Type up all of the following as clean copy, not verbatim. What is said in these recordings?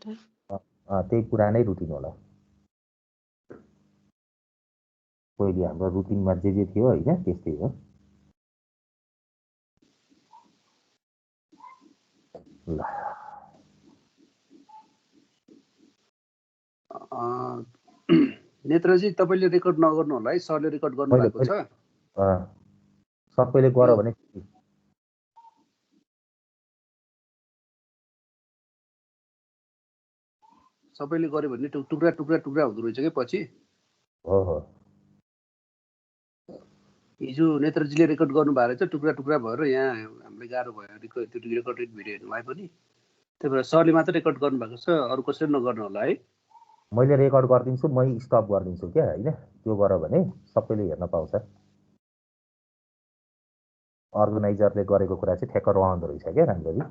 त्यही पुरानै रुटिन होला। पहिले हाम्रो रुटिनमा जे थियो होइन त्यस्तै हो। ल नेत्रजी तपाईले रेकर्ड नगर्नु होला है, सरले रेकर्ड गर्नु भएको छ। सबैले गर भने सबैले गर्यो भने टुक्रा टुक्रा टुक्रा हुँदो रहेछ कि पछि। हो हो हिजो नेत्रजीले रेकर्ड गर्नु भएको रहेछ, टुक्रा टुक्रा भएर यहाँ हामीले गाह्रो भयो त्यो रेकर्डेड भिडियो हेर्नुलाई पनि। त्यही भएर सरले मात्र रेकर्ड गर्नु भएको छ, अरू कसैले नगर्नु होला है। मैले रेकर्ड गरिदिन्छु, मै स्टप गरिदिन्छु क्या होइन, त्यो गर भने सबैले हेर्न पाउँछ। अर्गनाइजरले गरेको कुरा चाहिँ ठ्याक्क रहँदो रहेछ क्या राम्ररी।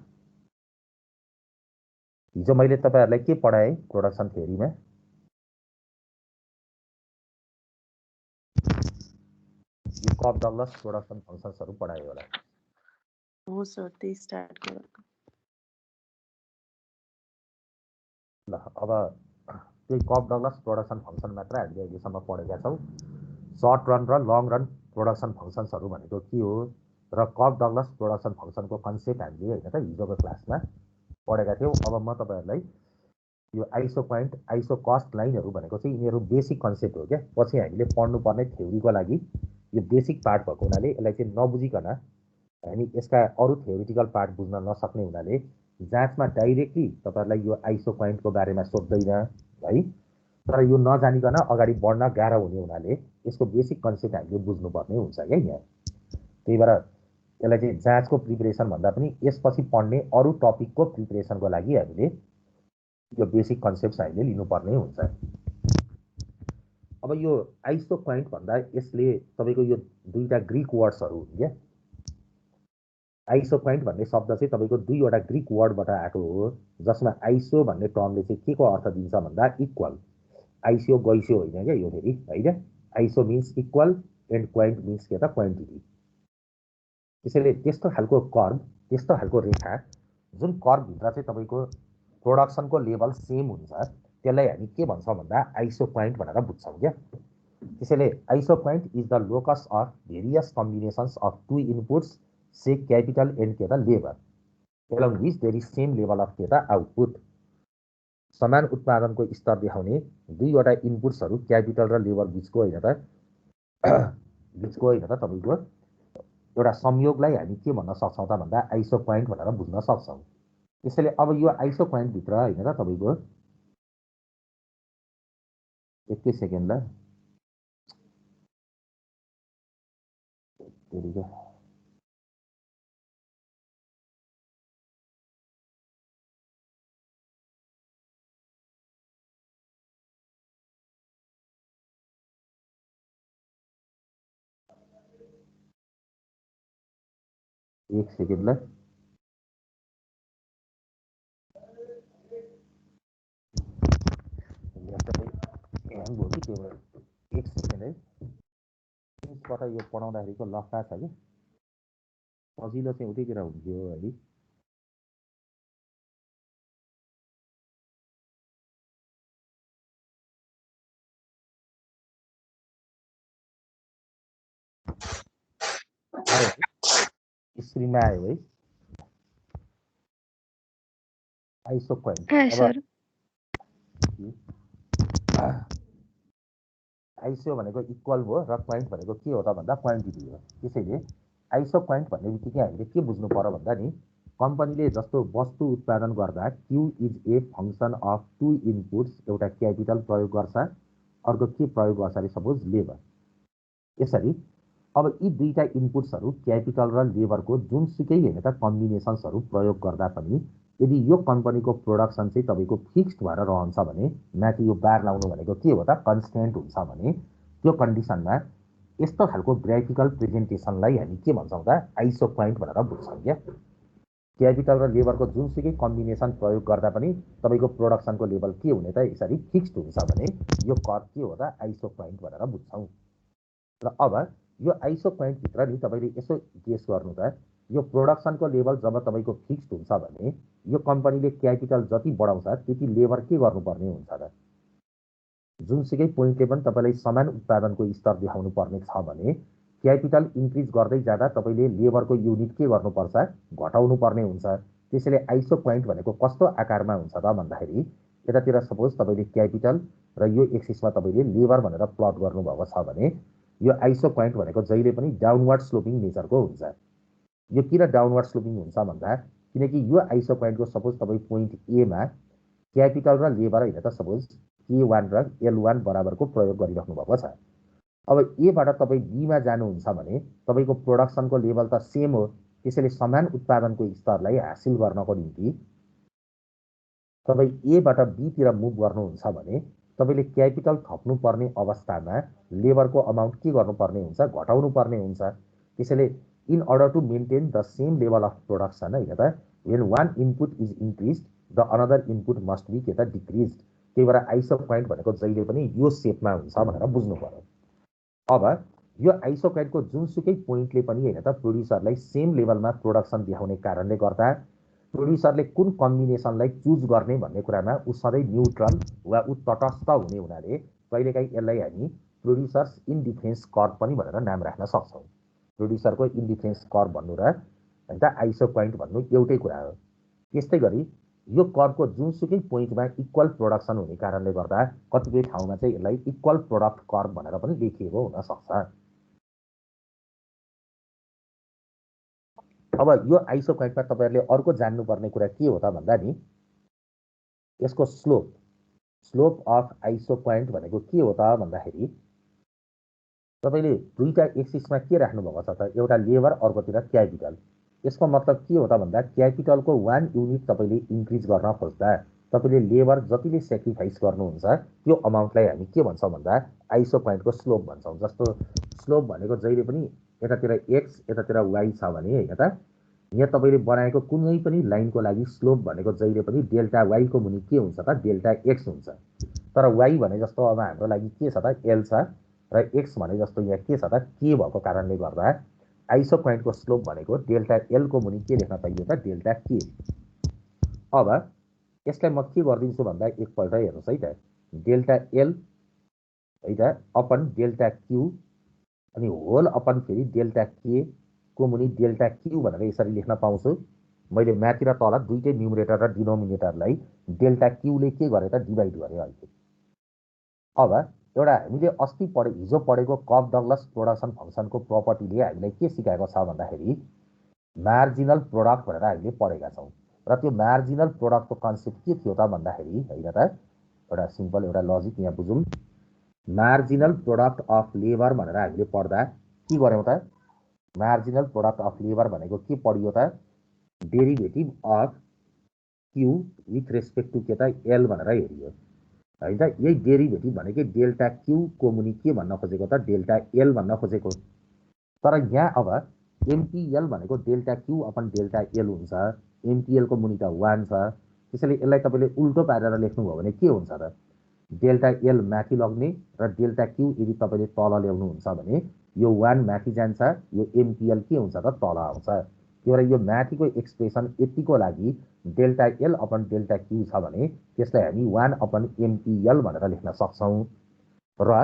हिजो मैले तपाईँहरूलाई के पढाएँ प्रोडक्सन थ्योरीमा? यो कप डगलस प्रोडक्सन फङ्सन्सहरू पढाएँ होला। हो सर, त्यही स्टार्ट गरौँ। ल अब त्यही कप डगलस प्रोडक्सन फङ्सन मात्र हामीले अहिलेसम्म पढेका छौँ। सर्ट रन र लङ रन प्रोडक्सन फङ्सन्सहरू भनेको के हो र कप डगलस प्रोडक्सन फङ्सनको कन्सेप्ट हामीले होइन त हिजोको क्लासमा पढेका थियौँ। अब म तपाईँहरूलाई यो आइसो पोइन्ट आइसो कस्ट लाइनहरू भनेको चाहिँ यिनीहरू बेसिक कन्सेप्ट हो क्या। पछि हामीले पढ्नुपर्ने थ्योरीको लागि यो बेसिक पार्ट भएको हुनाले यसलाई चाहिँ नबुझिकन हामी यसका अरू थ्योरिटिकल पार्ट बुझ्न नसक्ने हुनाले जाँचमा डाइरेक्टली तपाईँहरूलाई यो आइसो पोइन्टको बारेमा सोध्दैन है। तर यो नजानिकन अगाडि बढ्न गाह्रो हुने हुनाले यसको बेसिक कन्सेप्ट हामीले बुझ्नुपर्ने हुन्छ क्या यहाँ। त्यही भएर यसलाई चाहिँ जाँचको प्रिपरेसन भन्दा पनि यसपछि पढ्ने अरू टपिकको प्रिपरेसनको लागि हामीले यो बेसिक कन्सेप्ट हामीले लिनुपर्ने हुन्छ। अब यो आइसो पोइन्ट भन्दा यसले तपाईँको यो दुईवटा ग्रिक वर्ड्सहरू हुन् क्या। आइसो पोइन्ट भन्ने शब्द चाहिँ तपाईँको दुईवटा ग्रिक वर्डबाट आएको हो, जसमा आइसो भन्ने टर्मले चाहिँ के को अर्थ दिन्छ भन्दा इक्वल। आइसो गैसो होइन क्या यो फेरि होइन। Iso means equal and point means के त क्वान्टिटी। त्यसैले त्यस्तो खालको कर्भ, त्यस्तो खालको रेखा जुन कर्भभित्र चाहिँ तपाईँको प्रोडक्सनको लेभल सेम हुन्छ त्यसलाई हामी के भन्छौँ भन्दा आइसो पोइन्ट भनेर बुझ्छौँ क्या। त्यसैले iso point is the locus of various combinations of two inputs say capital and के त labour along which there is same level of के त आउटपुट। समान उत्पादनको स्तर देखाउने दुईवटा इनपुट्सहरू क्यापिटल र लेबर बिचको होइन त तपाईँको एउटा संयोगलाई हामी के भन्न सक्छौँ त भन्दा आइसो पोइन्ट भनेर बुझ्न सक्छौँ। त्यसैले अब यो आइसो पोइन्टभित्र होइन त तपाईँको एकै सेकेन्ड ल एक सेकेन्ड ल ह्याङ भयो कि त्यो एक सेकेन्ड है। बाट यो पढाउँदाखेरिको लफडा छ कि सजिलो चाहिँ उतैतिर हुन्थ्यो है। स्क्रिनमा आयो है आइसो पोइन्ट। आइसो भनेको इक्वल भयो र पोइन्ट भनेको के हो त भन्दा क्वान्टिटी हो। त्यसैले आइसो पोइन्ट भन्ने बित्तिकै हामीले के बुझ्नु पर्यो भन्दा नि कम्पनीले जस्तो वस्तु उत्पादन गर्दा Q is a function of two inputs, एउटा क्यापिटल प्रयोग गर्छ, अर्को के प्रयोग गर्छ अरे सपोज लेबर। यसरी अब यी दुईटा इनपुट्सहरू क्यापिटल र लेबरको जुनसुकै होइन त कम्बिनेसन्सहरू प्रयोग गर्दा पनि यदि यो कम्पनीको प्रोडक्सन चाहिँ तपाईँको फिक्स्ड भएर रहन्छ भने, माथि यो बार लाउनु भनेको के हो त कन्सटेन्ट हुन्छ भने, त्यो कन्डिसनमा यस्तो खालको ग्राफिकल प्रेजेन्टेसनलाई हामी के भन्छौँ त आइसो पोइन्ट भनेर बुझ्छौँ क्या। क्यापिटल र लेबरको जुनसुकै कम्बिनेसन प्रयोग गर्दा पनि तपाईँको प्रोडक्सनको लेभल के हुने त यसरी फिक्स्ड हुन्छ भने यो कर्भ के हो त आइसो पोइन्ट भनेर बुझ्छौँ। र अब यो आइसो पोइन्टभित्र नि तपाईँले यसो गेस गर्नु त यो प्रोडक्सनको लेभल जब तपाईँको फिक्स्ड हुन्छ भने यो कम्पनीले क्यापिटल जति बढाउँछ त्यति लेबर के गर्नुपर्ने हुन्छ र जुनसुकै पोइन्टले पनि तपाईँलाई समान उत्पादनको स्तर देखाउनु पर्ने छ भने क्यापिटल इन्क्रिज गर्दै जाँदा तपाईँले लेबरको युनिट के गर्नुपर्छ घटाउनु पर्ने हुन्छ त्यसैले आइसो पोइन्ट भनेको कस्तो आकारमा हुन्छ त भन्दाखेरि यतातिर सपोज तपाईँले क्यापिटल र यो एक्सिसमा तपाईँले लेबर भनेर प्लट गर्नुभएको छ भने यो आइसो पोइन्ट भनेको जहिले पनि डाउनवर्ड स्लोपिङ नेचरको हुन्छ यो किन डाउनवर्ड स्लोपिङ हुन्छ भन्दा किनकि यो आइसो पोइन्टको सपोज तपाईँ पोइन्ट एमा क्यापिटल र लेबर होइन त सपोज K1 र L1 बराबरको प्रयोग गरिराख्नु भएको छ अब एबाट तपाईँ बीमा जानुहुन्छ भने तपाईँको प्रोडक्सनको लेभल त सेम हो त्यसैले समान उत्पादनको स्तरलाई हासिल गर्नको निम्ति तपाईँ एबाट बीतिर मुभ गर्नुहुन्छ भने तपाईँले क्यापिटल थप्नुपर्ने अवस्थामा लेबरको अमाउन्ट के गर्नुपर्ने हुन्छ घटाउनु पर्ने हुन्छ त्यसैले in order to maintain the same level of production होइन त when one input is increased the another input must be के त decreased त्यही भएर आइसो पोइन्ट भनेको जहिले पनि यो सेपमा हुन्छ भनेर बुझ्नु पर्यो अब यो आइसो पोइन्टको जुनसुकै पोइन्टले पनि होइन त प्रोड्युसरलाई सेम लेभलमा प्रोडक्सन देखाउने कारणले गर्दा प्रोड्युसरले कुन कम्बिनेसनलाई चुज गर्ने भन्ने कुरामा ऊ सधैँ न्युट्रल वा ऊ तटस्थ हुने हुनाले कहिलेकाहीँ यसलाई हामी प्रोड्युसर्स इन्डिफरेन्स कर्भ पनि भनेर नाम राख्न सक्छौँ प्रोड्युसरको इन्डिफरेन्स कर्भ भन्नु र होइन त आइसो पोइन्ट भन्नु एउटै कुरा हो त्यस्तै गरी यो कर्भको जुनसुकै पोइन्टमा इक्वल प्रोडक्सन हुने कारणले गर्दा कतिपय ठाउँमा चाहिँ यसलाई इक्वल प्रोडक्ट कर्भ भनेर पनि लेखिएको हुनसक्छ अब यो आइसो पोइन्टमा तपाईँहरूले अर्को जान्नुपर्ने कुरा के हो त भन्दा नि यसको स्लोप अफ आइसो पोइन्ट भनेको के हो त भन्दाखेरि तपाईँले दुईटा एक्सिसमा के राख्नुभएको छ त एउटा लेबर अर्कोतिर क्यापिटल यसको मतलब के हो त भन्दा क्यापिटलको 1 युनिट तपाईँले इन्क्रिज गर्न खोज्दा तपाईँले लेबर जतिले सेक्रिफाइस गर्नुहुन्छ त्यो अमाउन्टलाई हामी के भन्छौँ भन्दा आइसो पोइन्टको स्लोप भन्छौँ जस्तो स्लोप भनेको जहिले पनि यतातिर एक्स यतातिर वाई छ भने होइन त यहाँ तपाईँले बनाएको कुनै पनि लाइनको लागि स्लोप भनेको जहिले पनि डेल्टा वाईको मुनि के हुन्छ त डेल्टा एक्स हुन्छ तर वाई भने जस्तो अब हाम्रो लागि के छ त एल छ र एक्स भने जस्तो यहाँ के छ त के भएको कारणले गर्दा आइसो पोइन्टको स्लोप भनेको डेल्टा एलको मुनि के लेख्न पाइयो त डेल्टा के अब यसलाई म के गरिदिन्छु भन्दा एकपल्ट हेर्नुहोस् है त डेल्टा एल है त अपन डेल्टा क्यू अनि होल अपन फेरि डेल्टा के को मुनि डेल्टा क्यू भनेर यसरी लेख्न पाउँछु मैले माथि र तल दुईटै न्युमरेटर र डिनोमिनेटरलाई डेल्टा क्यूले के गरे त डिभाइड गरे अहिले अब एउटा हामीले अस्ति हिजो पढेको कफ डगलस प्रोडक्सन फङ्सनको प्रपर्टीले हामीलाई के सिकाएको छ भन्दाखेरि मार्जिनल प्रोडक्ट भनेर हामीले पढेका छौँ र त्यो मार्जिनल प्रोडक्टको कन्सेप्ट के थियो त भन्दाखेरि होइन त एउटा सिम्पल एउटा लजिक यहाँ बुझौँ मार्जिनल प्रोडक्ट अफ लेबर भनेर हामीले पढ्दा के गर्यौँ त मार्जिनल प्रोडक्ट अफ लेबर भनेको के पढियो त derivative of Q with respect to के त एल भनेर हेरियो होइन त यही डेरिभेटिभ भनेकै डेल्टा क्यूको मुनि के भन्न खोजेको त डेल्टा एल भन्न खोजेको तर यहाँ अब एमपिएल भनेको delta Q upon delta L हुन्छ एमपिएलको मुनि त 1 छ त्यसैले यसलाई तपाईँले उल्टो पारेर लेख्नुभयो भने के हुन्छ त डेल्टा एल माथि लग्ने र डेल्टा क्यू यदि तपाईँले तल ल्याउनुहुन्छ भने यो 1 माथि जान्छ यो एमपिएल के हुन्छ त तल आउँछ त्यही भएर यो माथिको एक्सप्रेसन यतिको लागि delta L upon delta Q छ भने त्यसलाई हामी 1 अपन एमपिएल भनेर लेख्न सक्छौँ र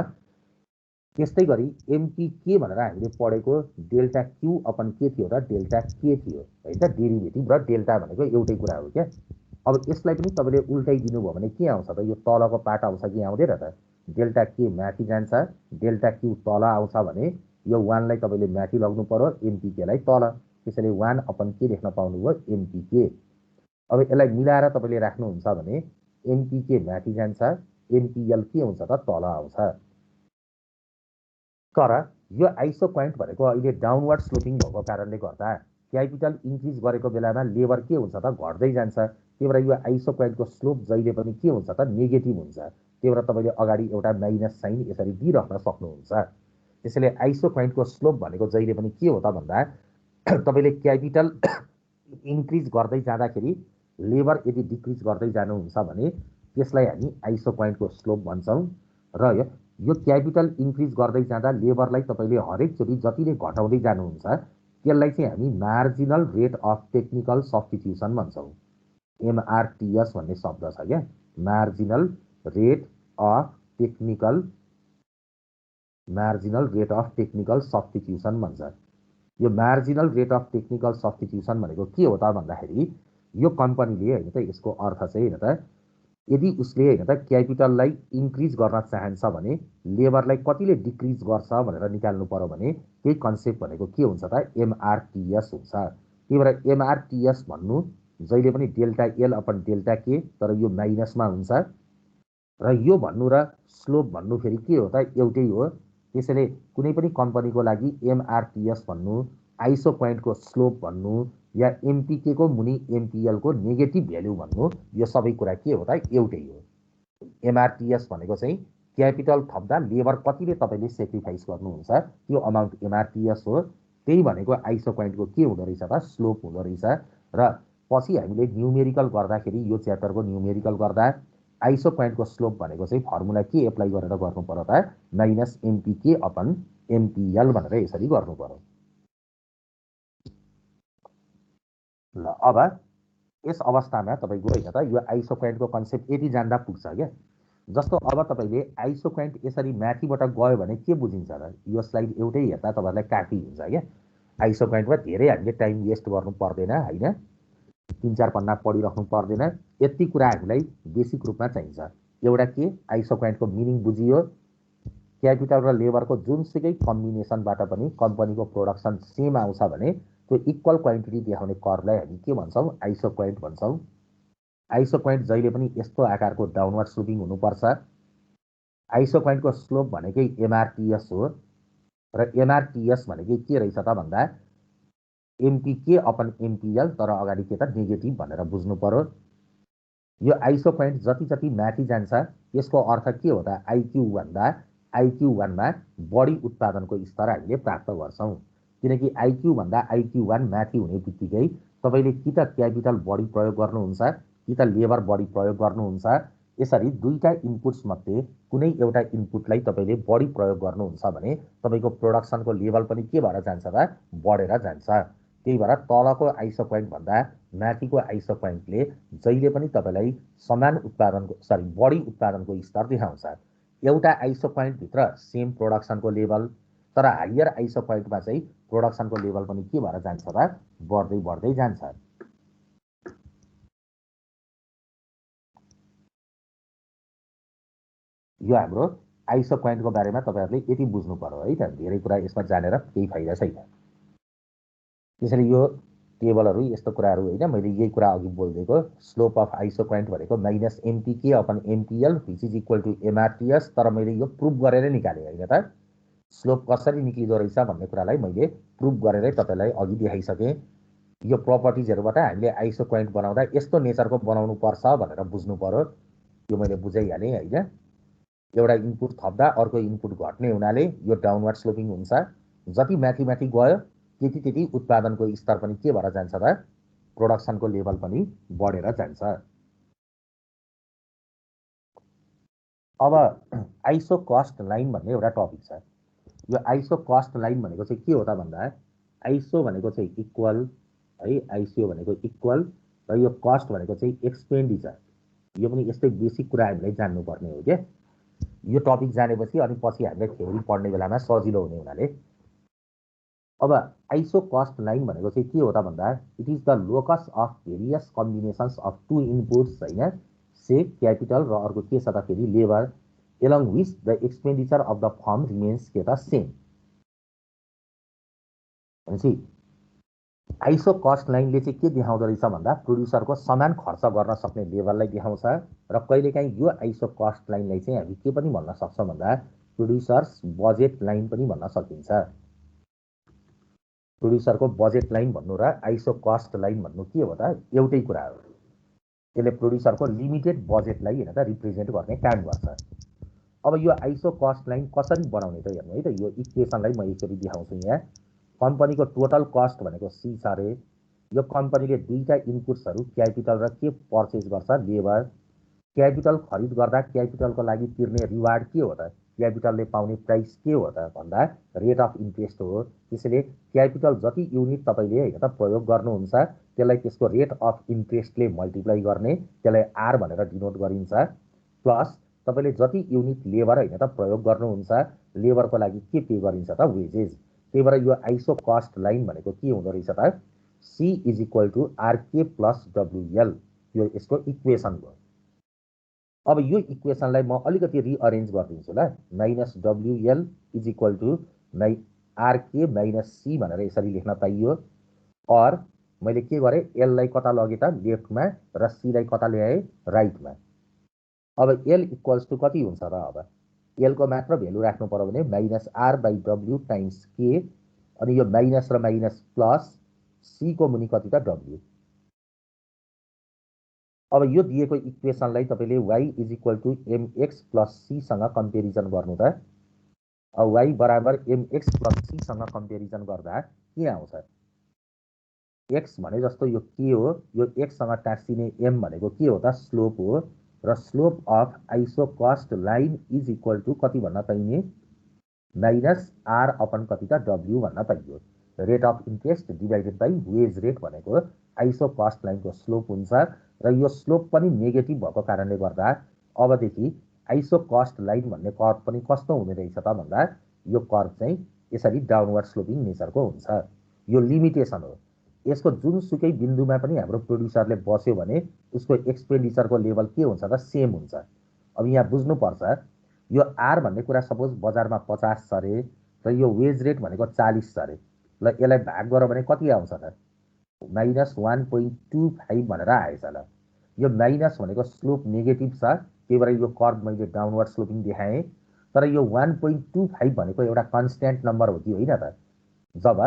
त्यस्तै गरी एमपीके भनेर हामीले पढेको डेल्टा क्यू अपन के थियो त डेल्टा के थियो होइन त डेरिभेटिभ र डेल्टा भनेको एउटै कुरा हो क्या अब यसलाई पनि तपाईँले उल्टाइदिनु भयो भने के आउँछ त यो तलको पार्ट आउँछ कि आउँदैन त डेल्टा के माथि जान्छ डेल्टा क्यू तल आउँछ भने यो 1 लाई तपाईँले माथि लग्नु पर्यो एमपीकेलाई तल त्यसैले 1 अपन के लेख्न पाउनुभयो एमपीके अब यसलाई मिलाएर तपाईँले राख्नुहुन्छ भने एमपीके माथि जान्छ एमपिएल के हुन्छ त तल आउँछ तर यो आइसो पोइन्ट भनेको अहिले डाउनवर्ड स्लोपिङ भएको कारणले गर्दा क्यापिटल इन्क्रिज गरेको बेलामा लेबर के हुन्छ त घट्दै जान्छ त्यही भएर यो आइसो पोइन्टको स्लोप जहिले पनि के हुन्छ त नेगेटिभ हुन्छ त्यही भएर तपाईँले अगाडि एउटा माइनस साइन यसरी दिइराख्न सक्नुहुन्छ त्यसैले आइसो पोइन्टको स्लोप भनेको जहिले पनि के हो त भन्दा तपाईँले क्यापिटल इन्क्रिज गर्दै जाँदाखेरि लेबर यदि डिक्रिज गर्दै जानुहुन्छ भने त्यसलाई हामी आइसो पोइन्टको स्लोप भन्छौँ र यो क्यापिटल इन्क्रिज गर्दै जाँदा लेबरलाई तपाईँले हरेकचोटि जतिले घटाउँदै जानुहुन्छ त्यसलाई चाहिँ हामी marginal rate of technical substitution भन्छौँ। MRTS भन्ने शब्द छ क्या, marginal rate of technical substitution भन्छ। यो marginal rate of technical substitution भनेको के हो त भन्दाखेरि यो कम्पनीले हैन त यसको अर्थ चाहिँ हैन त यदि उसले हैन त क्यापिटललाई इन्क्रिज गर्न चाहन्छ भने लेबरलाई कतिले डिक्रिज गर्छ भनेर निकाल्नु पर्यो भने त्यही कन्सेप्ट भनेको के हुन्छ त MRTS हुन्छ। त्यही भएर MRTS भन्नु जहिले पनि डेल्टा एल अपन डेल्टा के, तर यो माइनसमा हुन्छ। र यो भन्नु र स्लोप भन्नु फेरि के हो त एउटै हो। त्यसैले कुनै पनि कम्पनीको लागि MRTS भन्नु, आइसो पोइन्टको स्लोप भन्नु या MPK को मुनि MPL को नेगेटिभ भ्यालु भन्नु, यो सबै कुरा के हो त एउटै हो। MRTS भनेको चाहिँ क्यापिटल थप्दा लेबर कतिले तपाईँले सेक्रिफाइस गर्नुहुन्छ त्यो अमाउन्ट MRTS हो। त्यही भनेको आइसो पोइन्टको के हुँदो रहेछ त स्लोप हुँदो रहेछ। र पछि हामीले न्युमेरिकल गर्दाखेरि यो च्याप्टरको न्युमेरिकल गर्दा आइसो पोइन्टको स्लोप भनेको चाहिँ फर्मुला के एप्लाई गरेर गर्नु पर्यो त माइनस MPK अपन MPL भनेर यसरी गर्नु पर्यो। ल अब यस अवस्थामा तपाईँको होइन त यो आइसो पोइन्टको कन्सेप्ट यति जान्दा पुग्छ क्या। जस्तो अब तपाईँले आइसो पोइन्ट यसरी माथिबाट गयो भने के बुझिन्छ र, यो स्लाइड एउटै हेर्दा तपाईँहरूलाई काफी हुन्छ क्या। आइसो पोइन्टमा धेरै हामीले टाइम वेस्ट गर्नु पर्दैन होइन, 3-4 पन्ना पढिराख्नु पर्दैन। यति कुरा हामीलाई बेसिक रूपमा चाहिन्छ। एउटा के आइसो पोइन्टको मिनिङ बुझियो, क्यापिटल र लेबरको जुनसुकै कम्बिनेसनबाट पनि कम्पनीको प्रोडक्सन सेम आउँछ भने त्यो इक्वल क्वान्टिटी देखाउने कर्वलाई हामी के भन्छौँ आइसो पोइन्ट भन्छौँ। आइसो पोइन्ट जहिले पनि यस्तो आकारको डाउनवर्ड स्लोपिङ हुनुपर्छ। आइसो पोइन्टको स्लोप भनेकै MRTS हो र MRTS भनेकै के रहेछ त भन्दा MPK अपन MPL, तर अगाडि के त नेगेटिभ भनेर बुझ्नु पर्यो। यो आइसो पोइन्ट जति जति माथि जान्छ त्यसको अर्थ के हो त IQ भन्दा IQ1 मा बढी उत्पादनको स्तर हामीले प्राप्त गर्छौँ। किनकि IQ भन्दा IQ1 माथि हुने बित्तिकै तपाईँले कि त क्यापिटल बढी प्रयोग गर्नुहुन्छ कि त लेबर बढी प्रयोग गर्नुहुन्छ। यसरी दुईटा इनपुट्स मध्ये कुनै एउटा इनपुटलाई तपाईँले बढी प्रयोग गर्नुहुन्छ भने तपाईँको प्रोडक्सनको लेभल पनि के भएर जान्छ त बढेर जान्छ। त्यही भएर तलको आइसो पोइन्ट भन्दा माथिको आइसो पोइन्टले जहिले पनि तपाईँलाई समान उत्पादनको बढी उत्पादनको स्तर देखाउँछ। एउटा आइसो पोइन्टभित्र सेम प्रोडक्सनको लेभल, तर हायर आइसो पोइन्टमा चाहिँ प्रोडक्सनको लेभल पनि के भएर जान्छ त बढ्दै बढ्दै जान्छ। यो हाम्रो आइसो पोइन्टको बारेमा तपाईँहरूले यति बुझ्नु पर्यो है त। धेरै कुरा यसमा जानेर केही फाइदा छैन। त्यसैले यो टेबलहरू यस्तो कुराहरू होइन, मैले यही कुरा अघि बोलिदिएको स्लोप अफ आइसो पोइन्ट भनेको minus MPK upon MPL which is equal to MRTS, तर मैले यो प्रुभ गरेरै निकालेँ होइन त। स्लोप कसरी निक्लिँदो रहेछ भन्ने कुरालाई मैले प्रुभ गरेरै तपाईँलाई अघि देखाइसकेँ। यो प्रपर्टिजहरूबाट हामीले आइसो पोइन्ट बनाउँदा यस्तो नेचरको बनाउनु पर्छ भनेर बुझ्नु पर्यो। यो मैले बुझाइहालेँ होइन। एउटा इनपुट थप्दा अर्को इनपुट घट्ने हुनाले यो डाउनवर्ड स्लोपिङ हुन्छ। जति माथि माथि गयो त्यति त्यति उत्पादनको स्तर पनि के भएर जान्छ त प्रोडक्सनको लेभल पनि बढेर जान्छ। अब आइसो कस्ट लाइन भन्ने एउटा टपिक छ। यो आइसो कस्ट लाइन भनेको चाहिँ के हो त भन्दा आइसो भनेको चाहिँ इक्वल है, आइसो भनेको इक्वल र यो कस्ट भनेको चाहिँ एक्सपेन्डिचर। यो पनि यस्तै बेसिक कुरा हामीलाई जान्नुपर्ने हो क्या। यो टपिक जानेपछि अनि पछि हामीले थ्योरी पढ्ने बेलामा सजिलो हुने हुनाले अब आइसो कस्ट लाइन भनेको चाहिँ के हो त भन्दा it is the locus of various combinations of two inputs होइन, से क्यापिटल र अर्को के छ त फेरि labour, along with the expenditure of the firm remains के त सेम। भनेपछि आइसो कस्ट लाइनले चाहिँ के देखाउँदो रहेछ भन्दा प्रोड्युसरको समान खर्च गर्न सक्ने लेभललाई देखाउँछ। र कहिलेकाहीँ यो आइसो कस्ट लाइनलाई चाहिँ हामी के पनि भन्न सक्छौँ भन्दा प्रोड्युसर्स बजेट लाइन पनि भन्न सकिन्छ। प्रोड्युसरको बजेट लाइन भन्नु र आइसो कस्ट लाइन भन्नु के हो त एउटै कुरा हो। त्यसले प्रोड्युसरको लिमिटेड बजेटलाई होइन त रिप्रेजेन्ट गर्ने काम गर्छ। अब यो आइसो कस्ट लाइन कसरी बनाउने त हेर्नु है त। यो इक्वेसनलाई म यसरी देखाउँछु। यहाँ कम्पनीको टोटल कस्ट भनेको C छ अरे। यो कम्पनीले दुईटा इनपुट्सहरू क्यापिटल र के पर्चेज गर्छ लेबर। क्यापिटल खरिद गर्दा क्यापिटलको लागि तिर्ने रिवार्ड के हो त क्यापिटलले पाउने प्राइस के हो त भन्दा रेट अफ इन्ट्रेस्ट हो। त्यसैले क्यापिटल जति युनिट तपाईँले होइन त प्रयोग गर्नुहुन्छ त्यसलाई त्यसको रेट अफ इन्ट्रेस्टले मल्टिप्लाई गर्ने, त्यसलाई आर भनेर डिनोट गरिन्छ, प्लस तपाईँले जति युनिट लेबर होइन त प्रयोग गर्नुहुन्छ लेबरको लागि के पे गरिन्छ त वेजेस। त्यही भएर यो आइसो कस्ट लाइन भनेको के हुँदो रहेछ त C is equal to RK plus WL, यो यसको इक्वेसन हो। अब यो इक्वेसनलाई म अलिकति रिअरेन्ज गरिदिन्छु ल। Minus WL is equal to RK minus C भनेर यसरी लेख्न पाइयो। और मैले के गरेँ एललाई कता लगेँ त लेफ्टमा र सीलाई कता ल्याएँ राइटमा। अब एल इक्वल्स टु कति हुन्छ र अब एलको मात्र भेल्यु राख्नु पर्यो भने minus R by W times K, अनि यो माइनस र माइनस प्लस सीको मुनि कति त डब्लु। अब यो दिएको इक्वेसनलाई तपाईँले Y is equal to MX plus सीसँग कम्पेरिजन गर्नु त। अब वाइ बराबर एमएक्स प्लस सीसँग कम्पेरिजन गर्दा के आउँछ एक्स भने जस्तो यो के हो, यो एक्ससँग टाँसिने एम भनेको के हो त स्लोप हो, र slope of iso cost line is equal to कति भन्न पाइने माइनस आर अपन कति त डब्लु भन्न पाइयो। Rate of interest divided by wage rate भनेको आइसो कस्ट लाइनको स्लोप हुन्छ, र यो स्लोप पनि नेगेटिभ भएको कारणले गर्दा अबदेखि आइसो कस्ट लाइन भन्ने कर्भ पनि कस्तो हुने रहेछ त भन्दा यो कर्भ चाहिँ यसरी डाउनवर्ड स्लोपिङ नेचरको हुन्छ। यो लिमिटेसन हो। यसको जुनसुकै बिन्दुमा पनि हाम्रो प्रोड्युसरले बस्यो भने उसको एक्सपेन्डिचरको लेभल के हुन्छ त सेम हुन्छ। अब यहाँ बुझ्नुपर्छ यो आर भन्ने कुरा सपोज बजारमा 50 छ अरे र यो वेज रेट भनेको 40 छ अरे, ल यसलाई भाग गऱ्यो भने कति आउँछ त माइनस 1.25 भनेर आएछ। ल यो माइनस भनेको स्लोप नेगेटिभ छ, त्यही भएर यो कर्भ मैले डाउनवर्ड स्लोपिङ देखाएँ। तर यो 1.25 भनेको एउटा कन्स्ट्यान्ट नम्बर हो कि होइन त। जब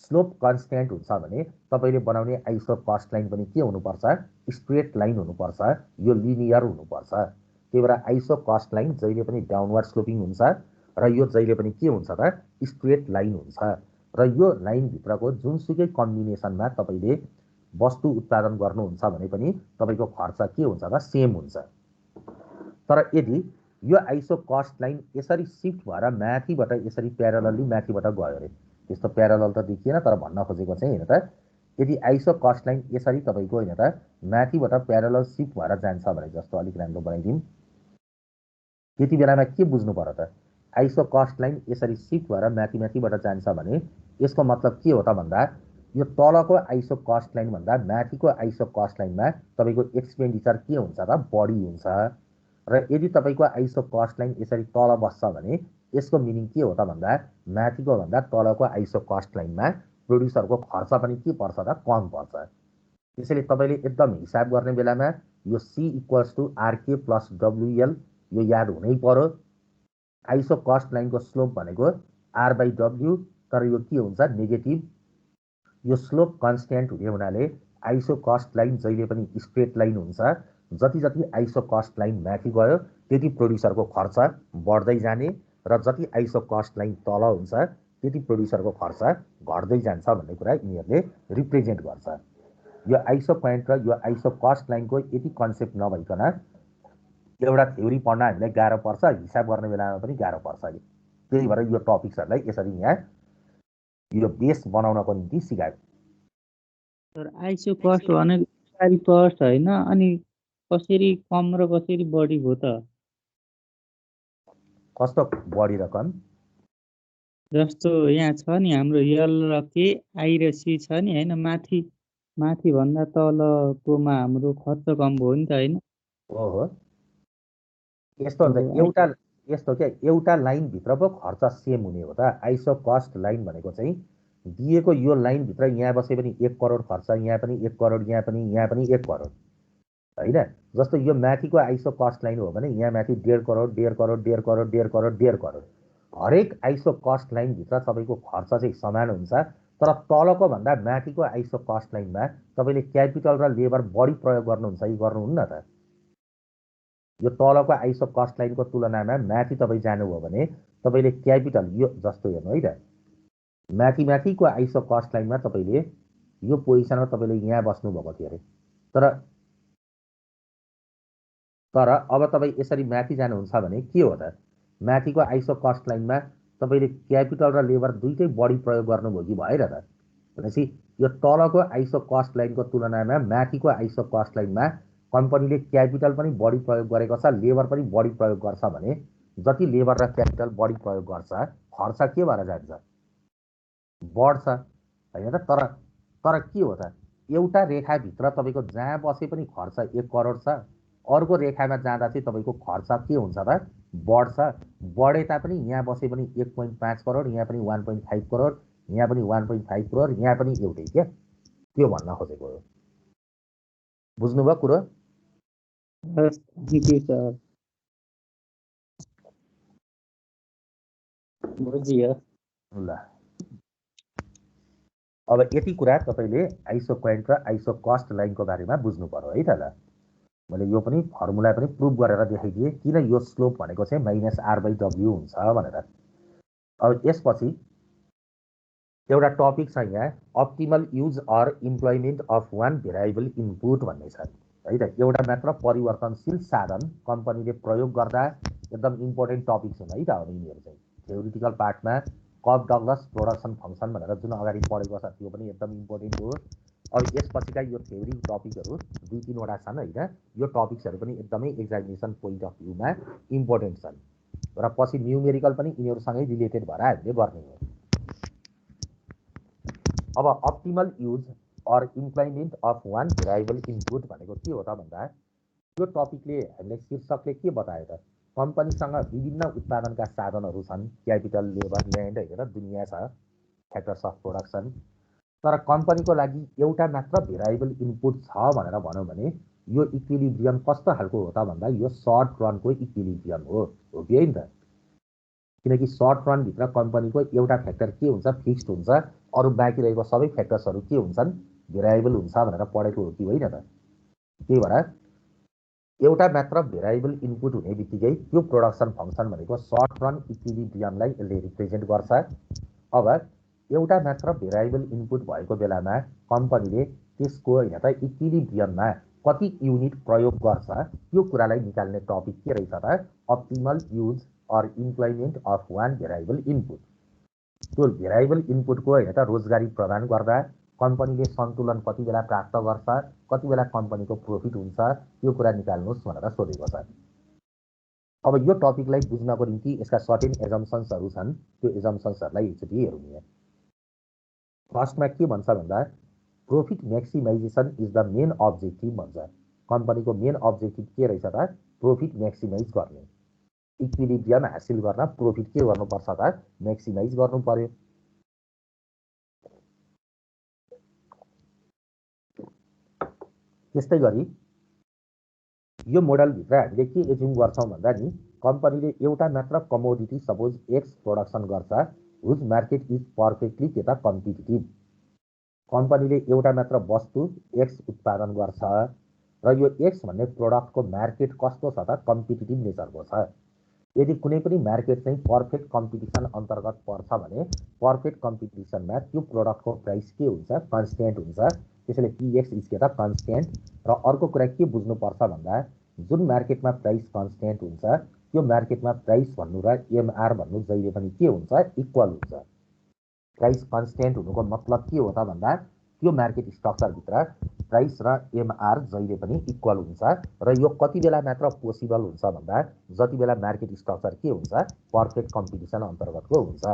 स्लोप कन्स्ट्यान्ट हुन्छ भने तपाईँले बनाउने आइसो कस्ट लाइन पनि के हुनुपर्छ स्ट्रेट लाइन हुनुपर्छ, यो लिनियर हुनुपर्छ। त्यही भएर आइसो कस्ट लाइन जहिले पनि डाउनवर्ड स्लोपिङ हुन्छ र यो जहिले पनि के हुन्छ त स्ट्रेट लाइन हुन्छ। र यो लाइनभित्रको जुनसुकै कम्बिनेसनमा तपाईँले वस्तु उत्पादन गर्नुहुन्छ भने पनि तपाईँको खर्च के हुन्छ त सेम हुन्छ। तर यदि यो आइसो कस्ट लाइन यसरी सिफ्ट भएर माथिबाट यसरी प्यारलली माथिबाट गयो अरे, त्यस्तो प्यारलल त देखिएन, तर भन्न खोजेको चाहिँ होइन त यदि आइसो कस्ट लाइन यसरी तपाईँको होइन त माथिबाट प्यारलल सिफ्ट भएर जान्छ भने, जस्तो अलिक राम्रो बनाइदिउँ, त्यति बेलामा के बुझ्नु पर्यो त आइसो कस्ट लाइन यसरी सिफ्ट भएर माथिबाट जान्छ भने यसको मतलब के हो त भन्दा यो तलको आइसो कस्ट लाइन भन्दा माथिको आइसो कस्ट लाइनमा तपाईँको एक्सपेन्डिचर के हुन्छ त बढी हुन्छ। र यदि तपाईँको आइसो कस्ट लाइन यसरी तल बस्छ भने यसको मिनिङ के हो त भन्दा माथिको भन्दा तलको आइसो कस्ट लाइनमा प्रोड्युसरको खर्च पनि के पर्छ त कम पर्छ। त्यसैले तपाईँले एकदम हिसाब गर्ने बेलामा यो C equals to RK plus WL यो याद हुनै पर्यो। आइसो कस्ट लाइनको स्लोप भनेको आर बाई डब्लु, तर यो के हुन्छ नेगेटिभ। यो स्लोप कन्स्ट्यान्ट हुने हुनाले आइसो कस्ट लाइन जहिले पनि स्ट्रेट लाइन हुन्छ। जति जति आइसो कस्ट लाइन माथि गयो त्यति प्रोड्युसरको खर्च बढ्दै जाने, र जति आइसो कस्ट लाइन तल हुन्छ त्यति प्रोड्युसरको खर्च घट्दै जान्छ भन्ने कुरा यिनीहरूले रिप्रेजेन्ट गर्छ। यो आइसो पोइन्ट र यो आइसो कस्ट लाइनको यति कन्सेप्ट नभइकन एउटा थ्योरी पढ्न हामीलाई गाह्रो पर्छ, हिसाब गर्ने बेलामा पनि गाह्रो पर्छ। त्यही भएर यो टपिक्सहरूलाई यसरी यहाँ यो बेस बनाउनको निम्ति सिकायो। तर आइसो कस्ट भनेको सारी कस्ट होइन, अनि कसरी कम र कसरी बढी हो त? कस्तो बढी रकम? जस्तो यहाँ छ नि हाम्रो यल र के आई र सी छ नि होइन, माथि भन्दा तलकोमा हाम्रो खर्च कम भयो नि त होइन। हो यस्तो हुन्छ एउटा लाइनभित्र पो खर्च सेम हुने हो त। आइसो कस्ट लाइन भनेको चाहिँ दिएको यो लाइनभित्र यहाँ बसे पनि 1 करोड खर्च, यहाँ पनि 1 करोड, यहाँ पनि 1 करोड होइन। जस्तो यो माथिको आइसो कस्ट लाइन हो भने यहाँ माथि 1.5 करोड 1.5 करोड 1.5 करोड 1.5 करोड 1.5 करोड हरेक आइसो कस्ट लाइनभित्र तपाईँको खर्च चाहिँ समान हुन्छ। तर तलको भन्दा माथिको आइसो कस्ट लाइनमा तपाईँले क्यापिटल र लेबर बढी प्रयोग गर्नुहुन्छ कि गर्नुहुन्न त? यो तलको आइसो कस्ट लाइनको तुलनामा माथि तपाईँ जानुभयो भने तपाईँले क्यापिटल यो जस्तो हेर्नु है त, माथिको आइसो कस्ट लाइनमा तपाईँले यो पोजिसनमा तपाईँले यहाँ बस्नुभएको थियो अरे, तर अब तपाईँ यसरी माथि जानुहुन्छ भने के हो त माथिको आइसो कस्ट लाइनमा तपाईँले क्यापिटल र लेबर दुइटै बढी प्रयोग गर्नुभयो कि भएन त भनेपछि यो तलको आइसो कस्ट लाइनको तुलनामा माथिको आइसो कस्ट लाइनमा कम्पनीले क्यापिटल पनि बढी प्रयोग गरेको छ, लेबर पनि बढी प्रयोग गर्छ भने जति लेबर र क्यापिटल बढी प्रयोग गर्छ खर्च के भएर जान्छ? बढ्छ होइन त। तर के हो त, एउटा रेखाभित्र तपाईँको जहाँ बसे पनि खर्च 1 करोड छ, अर्को रेखामा जाँदा चाहिँ तपाईँको खर्च के हुन्छ त? बढ्छ। बढे तापनि यहाँ बसे पनि 1.5 करोड, यहाँ पनि 1.5 करोड, यहाँ पनि 1.5 करोड, यहाँ पनि एउटै क्या। त्यो भन्न खोजेको हो। बुझ्नुभयो कुरो? थ्याङ्क यू सर, बुझियो। ल अब यति कुरा तपाईँले आइसो क्वान्ट र आइसो कस्ट लाइनको बारेमा बुझ्नु पर्यो है त। ल मैले यो पनि फर्मुला पनि प्रुभ गरेर देखाइदिएँ किन यो स्लोप भनेको चाहिँ -r/w हुन्छ भनेर। अब यसपछि एउटा टपिक छ यहाँ, optimal use or employment of one variable input भन्ने छ है त। एउटा मात्र परिवर्तनशील साधन कम्पनीले प्रयोग गर्दा एकदम इम्पोर्टेन्ट टपिक छन् है त। अब यिनीहरू चाहिँ थ्योरिटिकल पार्टमा कफ डगलस प्रोडक्सन फङ्सन भनेर जुन अगाडि पढेको छ त्यो पनि एकदम इम्पोर्टेन्ट हो। अब यसपछिका यो थ्योरी टपिकहरू 2-3वटा छन् होइन। यो टपिक्सहरू पनि एकदमै एक्जामिनेसन पोइन्ट अफ भ्यूमा इम्पोर्टेन्ट छन् र पछि न्युमेरिकल पनि यिनीहरूसँगै रिलेटेड भएर हामीले गर्ने हो। अब optimal use or employment of one variable input भनेको के हो त भन्दा यो टपिकले हामीलाई शीर्षकले के बतायो त, कम्पनीसँग विभिन्न उत्पादनका साधनहरू छन्, क्यापिटल, लेबर, ल्यान्ड होइन, दुनियाँ छ, फ्याक्टर्स अफ प्रोडक्सन। तर कम्पनीको लागि एउटा मात्र भेरिएबल इनपुट छ भनेर भनौँ भने यो इक्विलिब्रियम कस्तो खालको हो त भन्दा यो सर्ट रनको इक्विलिब्रियम हो कि होइन त। किनकि सर्ट रनभित्र कम्पनीको एउटा फ्याक्टर के हुन्छ? फिक्स्ड हुन्छ, अरू बाँकी रहेको सबै फ्याक्टर्सहरू के हुन्छन्? भेरिएबल हुन्छ भनेर पढेको हो कि होइन त। त्यही भएर एउटा मात्र भेरिएबल इनपुट हुने बित्तिकै त्यो प्रोडक्सन फङ्सन भनेको सर्ट रन इक्विलिब्रियमलाई यसले रिप्रेजेन्ट गर्छ। अब एउटा मात्र भेरिएबल इनपुट भएको बेलामा कम्पनीले त्यसको होइन त इक्विलिब्रियममा कति युनिट प्रयोग गर्छ त्यो कुरालाई निकाल्ने टपिक के रहेछ त? Optimal use or employment of one variable input. त्यो भेरिएबल इनपुटको होइन त रोजगारी प्रदान गर्दा कम्पनीले सन्तुलन कति बेला प्राप्त गर्छ, कति बेला कम्पनीको प्रफिट हुन्छ, त्यो कुरा निकाल्नुहोस् भनेर सोधेको छ। अब यो टपिकलाई बुझ्नको निम्ति यसका सर्टेन एजम्सन्सहरू छन्, त्यो एजम्सन्सहरूलाई एकचोटि हेरौँ यहाँ। फर्स्टमा के भन्छ भन्दा profit maximisation is the main objective भन्छ। कम्पनीको मेन अब्जेक्टिभ के रहेछ त? प्रफिट म्याक्सिमाइज गर्ने, इक्विलिब्रियम हासिल गर्न प्रफिट के गर्नुपर्छ त? म्याक्सिमाइज गर्नु पर्यो। त्यस्तै गरी यो मोडलभित्र हामीले के एज्युम गर्छौँ भन्दा नि कम्पनीले एउटा मात्र कमोडिटी सपोज एक्स प्रोडक्सन गर्छ, हुज मार्केट इज पर्फेक्टली के त कम्पिटिटिभ। कम्पनीले एउटा मात्र वस्तु एक्स उत्पादन गर्छ र यो एक्स भन्ने प्रोडक्टको मार्केट कस्तो छ त? कम्पिटिटिभ नेचरको छ। यदि कुनै पनि मार्केट चाहिँ पर्फेक्ट कम्पिटिसन अन्तर्गत पर्छ भने पर्फेक्ट कम्पिटिसनमा त्यो प्रोडक्टको प्राइस के हुन्छ? कन्स्ट्यान्ट हुन्छ। त्यसैले पिएक्स इज के त कन्स्ट्यान्ट। र अर्को कुरा के बुझ्नुपर्छ भन्दा जुन मार्केटमा प्राइस कन्स्ट्यान्ट हुन्छ त्यो मार्केटमा प्राइस भन्नु र एमआर भन्नु जहिले पनि के हुन्छ? इक्वल हुन्छ। प्राइस कन्स्ट्यान्ट हुनुको मतलब के हो त भन्दा त्यो मार्केट स्ट्रक्चरभित्र प्राइस र एमआर जहिले पनि इक्वल हुन्छ र यो कति बेला मात्र पोसिबल हुन्छ भन्दा जति बेला मार्केट स्ट्रक्चर के हुन्छ? पर्फेक्ट कम्पिटिसन अन्तर्गतको हुन्छ।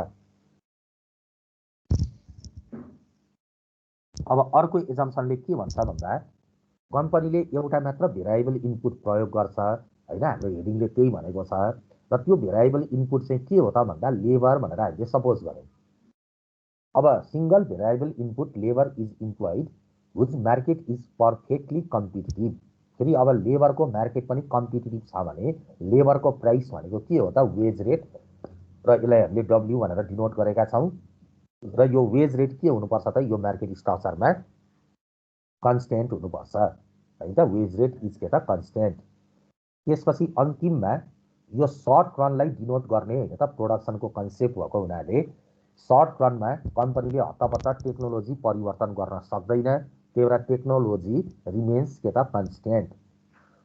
अब अर्को एजम्सनले के भन्छ भन्दा कम्पनीले एउटा मात्र भेरिएबल इनपुट प्रयोग गर्छ होइन, हाम्रो हेडिङले त्यही भनेको छ। र त्यो भेरिएबल इनपुट चाहिँ के हो त भन्दा लेबर भनेर हामीले सपोज गरौँ। अब single variable input labour is employed whose market is perfectly competitive. फेरि अब लेबरको मार्केट पनि कम्पिटिटिभ छ भने लेबरको प्राइस भनेको के हो त? वेज रेट, र यसलाई हामीले डब्ल्यु भनेर डिनोट गरेका छौँ। र यो वेज रेट के हुनुपर्छ त? यो मार्केट स्ट्रक्चरमा कन्स्ट्यान्ट हुनुपर्छ होइन त। वेज रेट इज के त कन्स्ट्यान्ट। त्यसपछि अन्तिममा यो सर्ट रनलाई डिनोट गर्ने होइन त प्रोडक्सनको कन्सेप्ट भएको हुनाले सर्ट रनमा कम्पनीले हतपत टेक्नोलोजी परिवर्तन गर्न सक्दैन, त्यही भएर टेक्नोलोजी रिमेन्स के त कन्स्ट्यान्ट।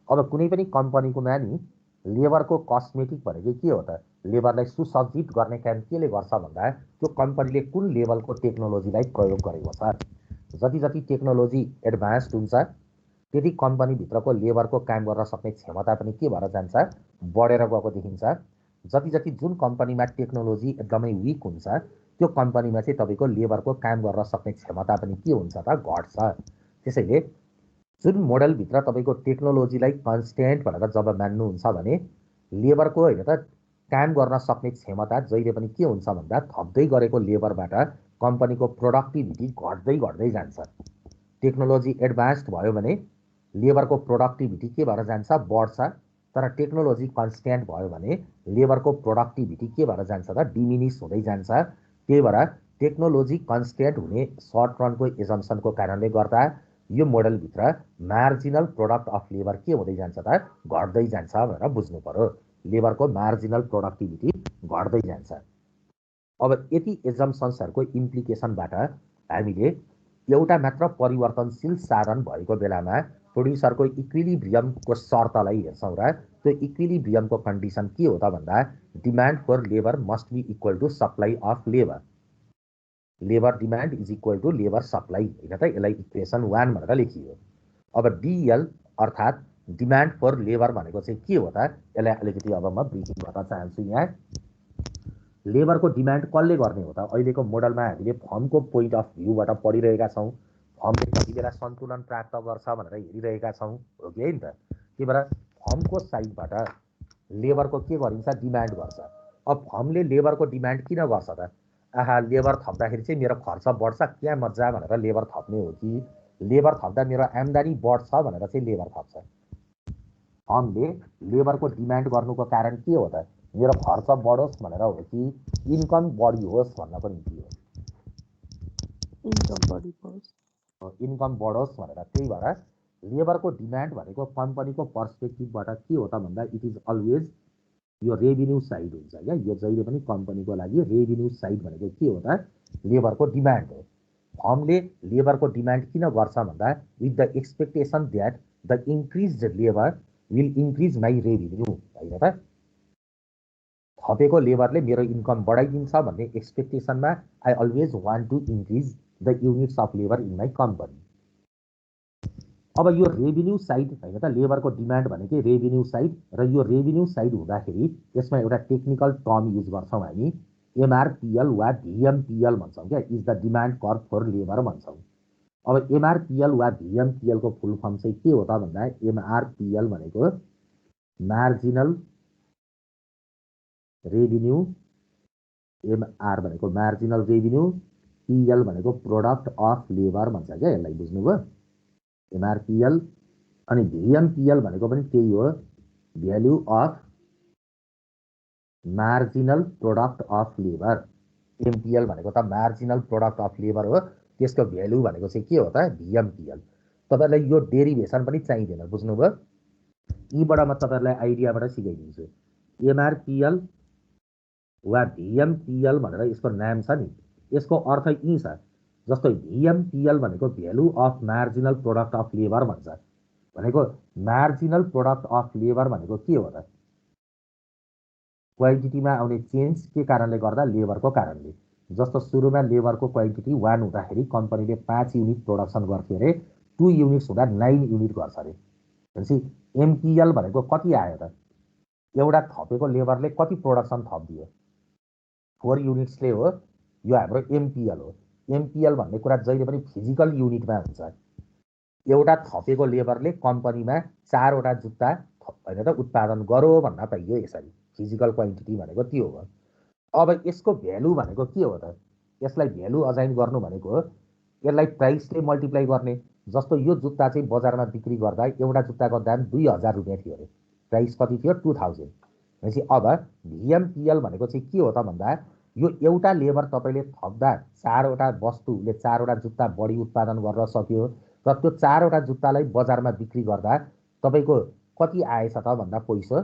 अब कुनै पनि कम्पनीकोमा नि लेबरको कस्मेटिक भनेको के हो त? लेबरलाई सुसज्जित गर्ने काम केले गर्छ भन्दा त्यो कम्पनीले कुन लेभलको टेक्नोलोजीलाई प्रयोग गरेको छ। जति जति टेक्नोलोजी एडभान्स्ड हुन्छ त्यति कम्पनीभित्रको लेबरको काम गर्न सक्ने क्षमता पनि के भएर जान्छ, बढेर गएको देखिन्छ। जति जति जुन कम्पनीमा टेक्नोलोजी एकदमै विक हुन्छ त्यो कम्पनीमा चाहिँ तपाईँको लेबरको काम गर्न सक्ने क्षमता पनि के हुन्छ त, घट्छ। त्यसैले जुन मोडलभित्र तपाईँको टेक्नोलोजीलाई कन्स्टेन्ट भनेर जब मान्नुहुन्छ भने लेबरको होइन त काम गर्न सक्ने क्षमता जहिले पनि के हुन्छ भन्दा थप्दै गरेको लेबरबाट कम्पनीको प्रोडक्टिभिटी घट्दै घट्दै जान्छ। टेक्नोलोजी एडभान्स्ड भयो भने लेबरको प्रोडक्टिभिटी के भएर जान्छ, बढ्छ। तर टेक्नोलोजी कन्स्ट्यान्ट भयो भने लेबरको प्रोडक्टिभिटी के भएर जान्छ त, डिमिनिस हुँदै जान्छ। त्यही भएर टेक्नोलोजी कन्स्ट्यान्ट हुने सर्ट रनको एजम्सनको कारणले गर्दा यो मोडलभित्र मार्जिनल प्रोडक्ट अफ लेबर के हुँदै जान्छ त, घट्दै जान्छ भनेर बुझ्नु पर्यो। लेबरको मार्जिनल प्रोडक्टिभिटी घट्दै जान्छ। अब यति एजम्सन्सहरूको इम्प्लिकेसनबाट हामीले एउटा मात्र परिवर्तनशील साधन भएको बेलामा प्रोड्युसरको इक्विलिब्रियमको शर्तलाई हेर्छौँ र त्यो इक्विलिब्रियमको कन्डिसन के हो त भन्दा demand for labour must be equal to supply of labour. Labour demand is equal to labour supply, होइन त, यसलाई इक्वेसन 1 भनेर लेखियो। अब डिएल अर्थात् डिमान्ड फर लेबर भनेको चाहिँ के हो त, यसलाई अलिकति अब म ब्रिफिङ गर्न चाहन्छु। यहाँ लेबरको डिमान्ड कसले गर्ने हो त, अहिलेको मोडलमा हामीले फर्मको पोइन्ट अफ भ्यूबाट पढिरहेका छौँ। फर्मले कति बेला सन्तुलन प्राप्त गर्छ भनेर हेरिरहेका छौँ, हो कि होइन त। त्यही भएर फर्मको साइडबाट लेबरको के गरिन्छ, डिमान्ड गर्छ। अब फर्मले लेबरको डिमान्ड किन गर्छ त, आहा लेबर थप्दाखेरि चाहिँ मेरो खर्च बढ्छ, क्या मजा भनेर लेबर थप्ने हो कि लेबर थप्दा मेरो आम्दानी बढ्छ भनेर चाहिँ लेबर थप्छ। फर्मले लेबरको डिमान्ड गर्नुको कारण के हो त, मेरो खर्च बढोस् भनेर हो कि इन्कम बढी होस् भन्नको निम्ति हो, इन्कम बढोस् भनेर। त्यही भएर लेबरको डिमान्ड भनेको कम्पनीको पर्सपेक्टिभबाट के हो त भन्दा इट इज अलवेज यो रेभिन्यू साइड हुन्छ क्या। यो जहिले पनि कम्पनीको लागि रेभिन्यू साइड भनेको के हो त, लेबरको डिमान्ड हो। फर्मले लेबरको डिमान्ड किन गर्छ भन्दा with the expectation that the increase labour will increase my revenue, होइन त। थपेको लेबरले मेरो इन्कम बढाइदिन्छ भन्ने एक्सपेक्टेसनमा I always want to increase the units of labour in my company. अब यो रेभिन्यू साइड होइन त, लेबरको डिमान्ड भनेकै रेभिन्यू साइड, र यो रेभिन्यू साइड हुँदाखेरि यसमा एउटा टेक्निकल टर्म युज गर्छौँ हामी, एमआरपिएल वा भिएमपिएल भन्छौँ क्या, is the demand curve for labour भन्छौँ। अब एमआरपिएल वा भिएमपिएलको फुल फर्म चाहिँ के हो त भन्दा एमआरपिएल भनेको मार्जिनल रेभिन्यू, एमआर भनेको मार्जिनल रेभिन्यू, पिएल भनेको प्रोडक्ट अफ लेबर भन्छ क्या, यसलाई बुझ्नुभयो। एमआरपिएल अनि भिएमपिएल भनेको पनि त्यही हो, value of marginal product of labour. MPL भनेको त मार्जिनल प्रोडक्ट अफ लेबर हो, त्यसको भ्यालु भनेको चाहिँ के हो त, भिएमपिएल। तपाईँहरूलाई यो डेरिभेसन पनि चाहिँदैन, बुझ्नुभयो। यीबाट म तपाईँहरूलाई आइडियाबाट सिकाइदिन्छु। एमआरपिएल वा भिएमपिएल भनेर यसको नाम छ नि, यसको अर्थ यी छ। जस्तो भिएमपिएल भनेको value of marginal product of labour भन्छ। भनेको मार्जिनल प्रोडक्ट अफ लेबर भनेको के हो त, क्वान्टिटीमा आउने चेन्ज के कारणले गर्दा, लेबरको कारणले। जस्तो सुरुमा लेबरको क्वान्टिटी 1 हुँदाखेरि कम्पनीले 5 युनिट प्रोडक्सन गर्थ्यो अरे, 2 युनिट्स हुँदा 9 युनिट गर्छ अरे। भनेपछि एमपिएल भनेको कति आयो त, एउटा थपेको लेबरले कति प्रोडक्सन थपिदियो, 4 युनिट्सले हो। यो हाम्रो एमपिएल हो। एमपिएल भन्ने कुरा जहिले पनि फिजिकल युनिटमा हुन्छ। एउटा थपेको लेबरले कम्पनीमा 4 वटा जुत्ता होइन त उत्पादन गरो भन्न पाइयो यसरी। फिजिकल क्वान्टिटी भनेको त्यो हो। अब यसको भ्यालु भनेको के हो त, यसलाई भ्यालु असाइन गर्नु भनेको यसलाई प्राइसले मल्टिप्लाई गर्ने। जस्तो यो जुत्ता चाहिँ बजारमा बिक्री गर्दा एउटा जुत्ताको दाम 2000 रुपियाँ थियो अरे, प्राइस कति थियो, 2000। भनेपछि अब भिएमपिएल भनेको चाहिँ के हो त भन्दा यो एउटा लेबर तपाईँले थप्दा 4 वटा वस्तुले 4 वटा जुत्ता बढी उत्पादन गर्न सक्यो, र त्यो 4 वटा जुत्तालाई बजारमा बिक्री गर्दा तपाईँको कति आएछ त भन्दा पैसा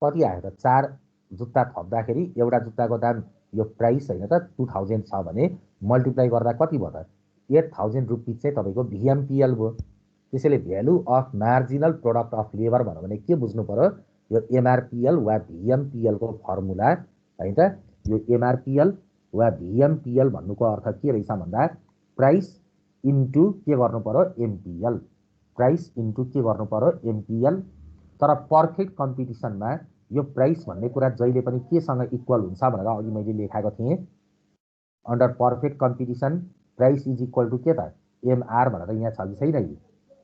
कति आयो त, 4 जुत्ता थप्दाखेरि एउटा जुत्ताको दाम यो प्राइस होइन त 2000 छ भने मल्टिप्लाई गर्दा कति भयो त, 8000 रुपिस चाहिँ तपाईँको भिएमपिएल भयो। त्यसैले value of marginal product of labour भन्यो भने के बुझ्नु पर्यो, यो एमआरपिएल वा भिएमपिएल को फर्मुला है त। यो एमआरपिएल वा भिएमपिएल भन्नुको अर्थ के रहेछ भन्दा प्राइस इन्टु के गर्नु पर्यो एमपिएल, प्राइस इन्टु के गर्नु पर्यो एमपिएल। तर पर्फेक्ट कम्पिटिसनमा यो प्राइस भन्ने कुरा जहिले पनि केसँग इक्वल हुन्छ भनेर अघि मैले लेखाएको थिएँ। Under perfect competition price is equal to के त एमआर भनेर यहाँ छ कि छैन यी।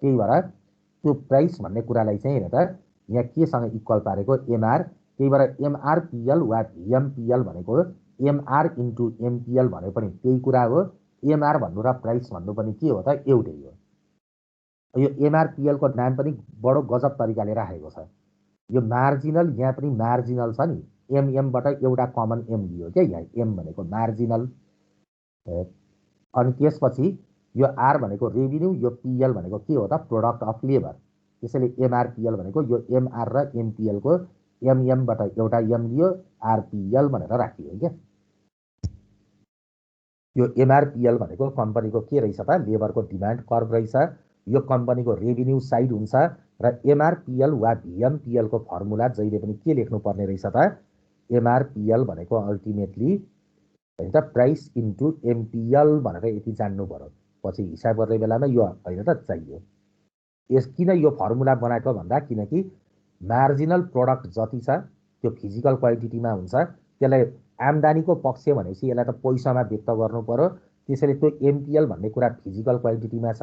त्यही भएर त्यो प्राइस भन्ने कुरालाई चाहिँ हेर त यहाँ केसँग इक्वल पारेको एमआर। त्यही भएर एमआरपिएल वा भिएमपिएल भनेको एमआर इन्टु एमपिएल भने पनि त्यही कुरा हो। एमआर भन्नु र प्राइस भन्नु पनि के हो त एउटै हो। यो एमआरपिएल को नाम पनि बडो गजब तरिकाले राखेको छ। यो मार्जिनल यहाँ पनि मार्जिनल छ नि, एमएमबाट एउटा कमन एम लियो क्या यहाँ, एम भनेको मार्जिनल। अनि त्यसपछि यो आर भनेको रेभिन्यू, यो पिएल भनेको के हो त प्रोडक्ट अफ लेबर। त्यसैले एमआरपिएल भनेको यो एमआर र एमपिएल को एमएमबाट एउटा एम लियो, आरपिएल भनेर राखियो क्या। यो एमआरपिएल भनेको कम्पनीको के रहेछ त लेबरको डिमान्ड कर्भ रहेछ। यो कम्पनीको रेभिन्यू साइड हुन्छ र एमआरपिएल वा भिएमपिएल को फर्मुला जहिले पनि के लेख्नु पर्ने रहेछ त एमआरपिएल भनेको अल्टिमेटली हैन त प्राइस इन्टु एमपिएल भनेर यति जान्नु पर्यो। पछि हिसाब गर्ने बेलामा यो हैन त चाहियो। यस किन यो फर्मुला बनाएको भन्दा किनकि मार्जिनल प्रोडक्ट जति छ त्यो फिजिकल क्वान्टिटीमा हुन्छ। त्यसलाई आम्दानीको पक्ष भनेपछि यसलाई त पैसामा व्यक्त गर्नु पर्यो। त्यसैले त्यो एमपिएल भन्ने कुरा फिजिकल क्वान्टिटीमा छ,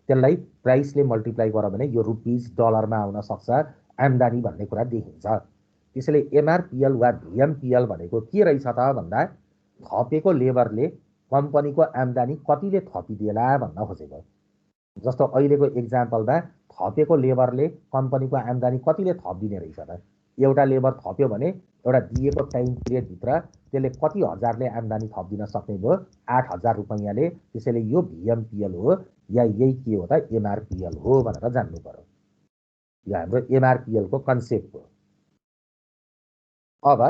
त्यसलाई प्राइसले मल्टिप्लाई गर भने यो रुपिज डलरमा आउन सक्छ, आम्दानी भन्ने कुरा देखिन्छ। त्यसैले एमआरपिएल वा भिएमपिएल भनेको के रहेछ त भन्दा थपेको लेबरले कम्पनीको आम्दानी कतिले थपिदिएला भन्न खोजेको। जस्तो अहिलेको एक्जाम्पलमा थपेको लेबरले कम्पनीको आम्दानी कतिले थपिदिने रहेछ त। एउटा लेबर थप्यो भने एउटा दिएको टाइम पिरियडभित्र त्यसले कति हजारले आम्दानी थपिदिन सक्ने भयो 8,000 रुपैयाँले। त्यसैले यो भिएमपिएल हो या यही के हो त एमआरपिएल हो भनेर जान्नु पर्यो। यो हाम्रो एमआरपिएल को कन्सेप्ट हो। अब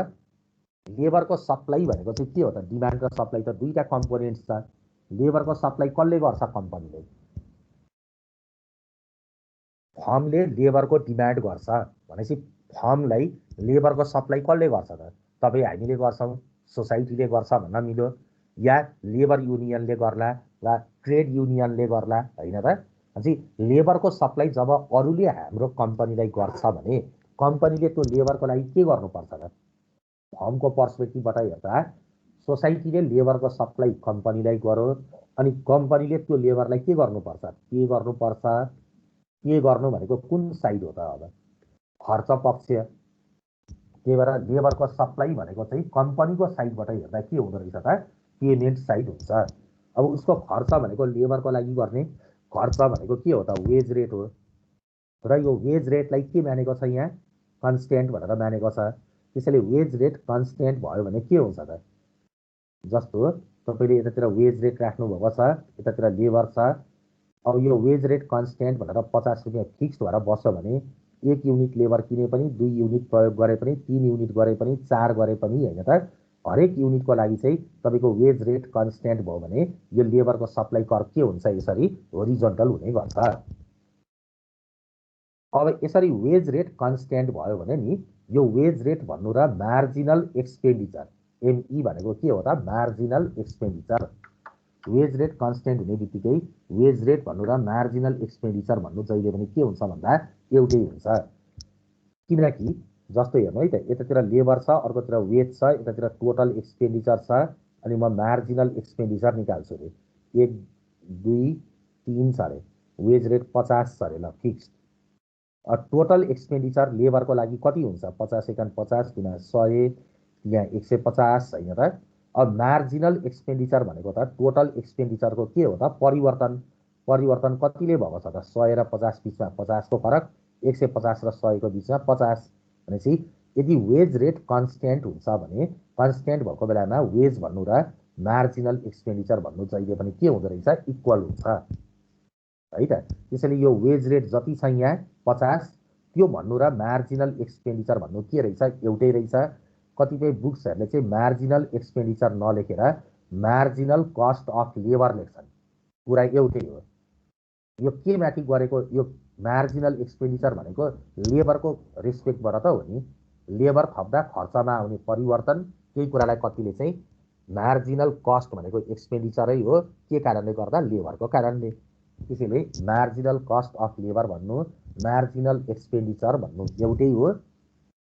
लेबरको सप्लाई भनेको चाहिँ के हो त डिमान्ड र सप्लाई त दुईटा कम्पोनेन्ट्स छ। लेबरको सप्लाई कसले गर्छ कम्पनीले, फर्मले लेबरको डिमान्ड गर्छ भनेपछि फर्मलाई लेबरको सप्लाई कसले गर्छ त तपाईँ हामीले गर्छौँ, सोसाइटीले गर्छ भन्न मिल्यो, या लेबर युनियनले गर्ला वा ट्रेड युनियनले गर्ला हैन त। भनेपछि लेबरको सप्लाई जब अरूले हाम्रो कम्पनीलाई गर्छ भने कम्पनीले त्यो लेबरको लागि के गर्नुपर्छ त फर्मको पर्सपेक्टिभबाट हेर्दा सोसाइटीले लेबरको सप्लाई कम्पनीलाई गर्यो अनि कम्पनीले त्यो लेबरलाई के गर्नुपर्छ पे गर्नुपर्छ। पे गर्नु भनेको कुन साइड हो त अब खर्च पक्ष। त्यही भएर लेबरको सप्लाई भनेको चाहिँ कम्पनीको साइडबाट हेर्दा के हुँदो रहेछ त पेमेन्ट साइड हुन्छ। अब उसको खर्च भनेको लेबरको लागि गर्ने खर्च भनेको के हो त वेज रेट हो र यो वेज रेटलाई के मानेको छ यहाँ कन्स्टेन्ट भनेर मानेको छ। त्यसैले वेज रेट कन्स्टेन्ट भयो भने के हुन्छ त जस्तो तपाईँले यतातिर वेज रेट राख्नुभएको छ, यतातिर लेबर छ। अब यो वेज रेट कन्स्टेन्ट भनेर 50 रुपियाँ फिक्स्ड भएर बस्यो भने 1 युनिट लेबर किने पनि 2 युनिट प्रयोग गरे पनि 3 युनिट गरे पनि 4 गरे पनि हैन त हरेक युनिटको लागि चाहिँ तपाईँको वेज रेट कन्स्टेन्ट भयो भने यो लेबरको सप्लाई कर्भ के हुन्छ यसरी होरिजोन्टल हुने गर्छ। अब यसरी वेज रेट कन्स्टेन्ट भयो भने नि यो वेज रेट भन्नु र मार्जिनल एक्सपेन्डिचर एमई भनेको के हो त marginal expenditure. Wage rate constant हुने बित्तिकै वेज रेट भन्नु र मार्जिनल एक्सपेन्डिचर भन्नु जहिले पनि के हुन्छ भन्दा एउटै हुन्छ। किनकि जस्तो हेर्नु है त यतातिर लेबर छ, अर्कोतिर वेज छ, यतातिर टोटल एक्सपेन्डिचर छ अनि म मार्जिनल एक्सपेन्डिचर निकाल्छु रे 1 2 3 छ रे वेज रेट 50 छ रे ल फिक्स्ड। टोटल एक्सपेन्डिचर लेबरको लागि कति हुन्छ 50 एकान 50 गुणा 100 यहाँ 150 हैन त। अब मार्जिनल एक्सपेन्डिचर भनेको त टोटल एक्सपेन्डिचरको के हो त परिवर्तन। परिवर्तन कतिले भएको छ त 100 र 50 बिचमा 50 को फरक, 150 र 100 को बिचमा 50 भनेपछि यदि वेज रेट कन्स्टेन्ट हुन्छ भने कन्स्टेन्ट भएको बेलामा वेज भन्नु र मार्जिनल एक्सपेन्डिचर भन्नु जहिले पनि के हुँदो रहेछ इक्वल हुन्छ है त। त्यसैले यो वेज रेट जति छ यहाँ 50 त्यो भन्नु र मार्जिनल एक्सपेन्डिचर भन्नु के रहेछ एउटै रहेछ। कतिपय बुक्सहरूले चाहिँ मार्जिनल एक्सपेन्डिचर नलेखेर मार्जिनल कस्ट अफ लेबर लेख्छन्, कुरा एउटै हो। यो के माथि गरेको यो मार्जिनल एक्सपेन्डिचर भनेको लेबरको रेस्पेक्टबाट त हो नि। लेबर थप्दा खर्चमा आउने परिवर्तन, केही कुरालाई कतिले चाहिँ मार्जिनल कस्ट भनेको एक्सपेन्डिचरै हो, के कारणले गर्दा लेबरको कारणले। त्यसैले मार्जिनल कस्ट अफ लेबर भन्नु, मार्जिनल एक्सपेन्डिचर भन्नु एउटै हो।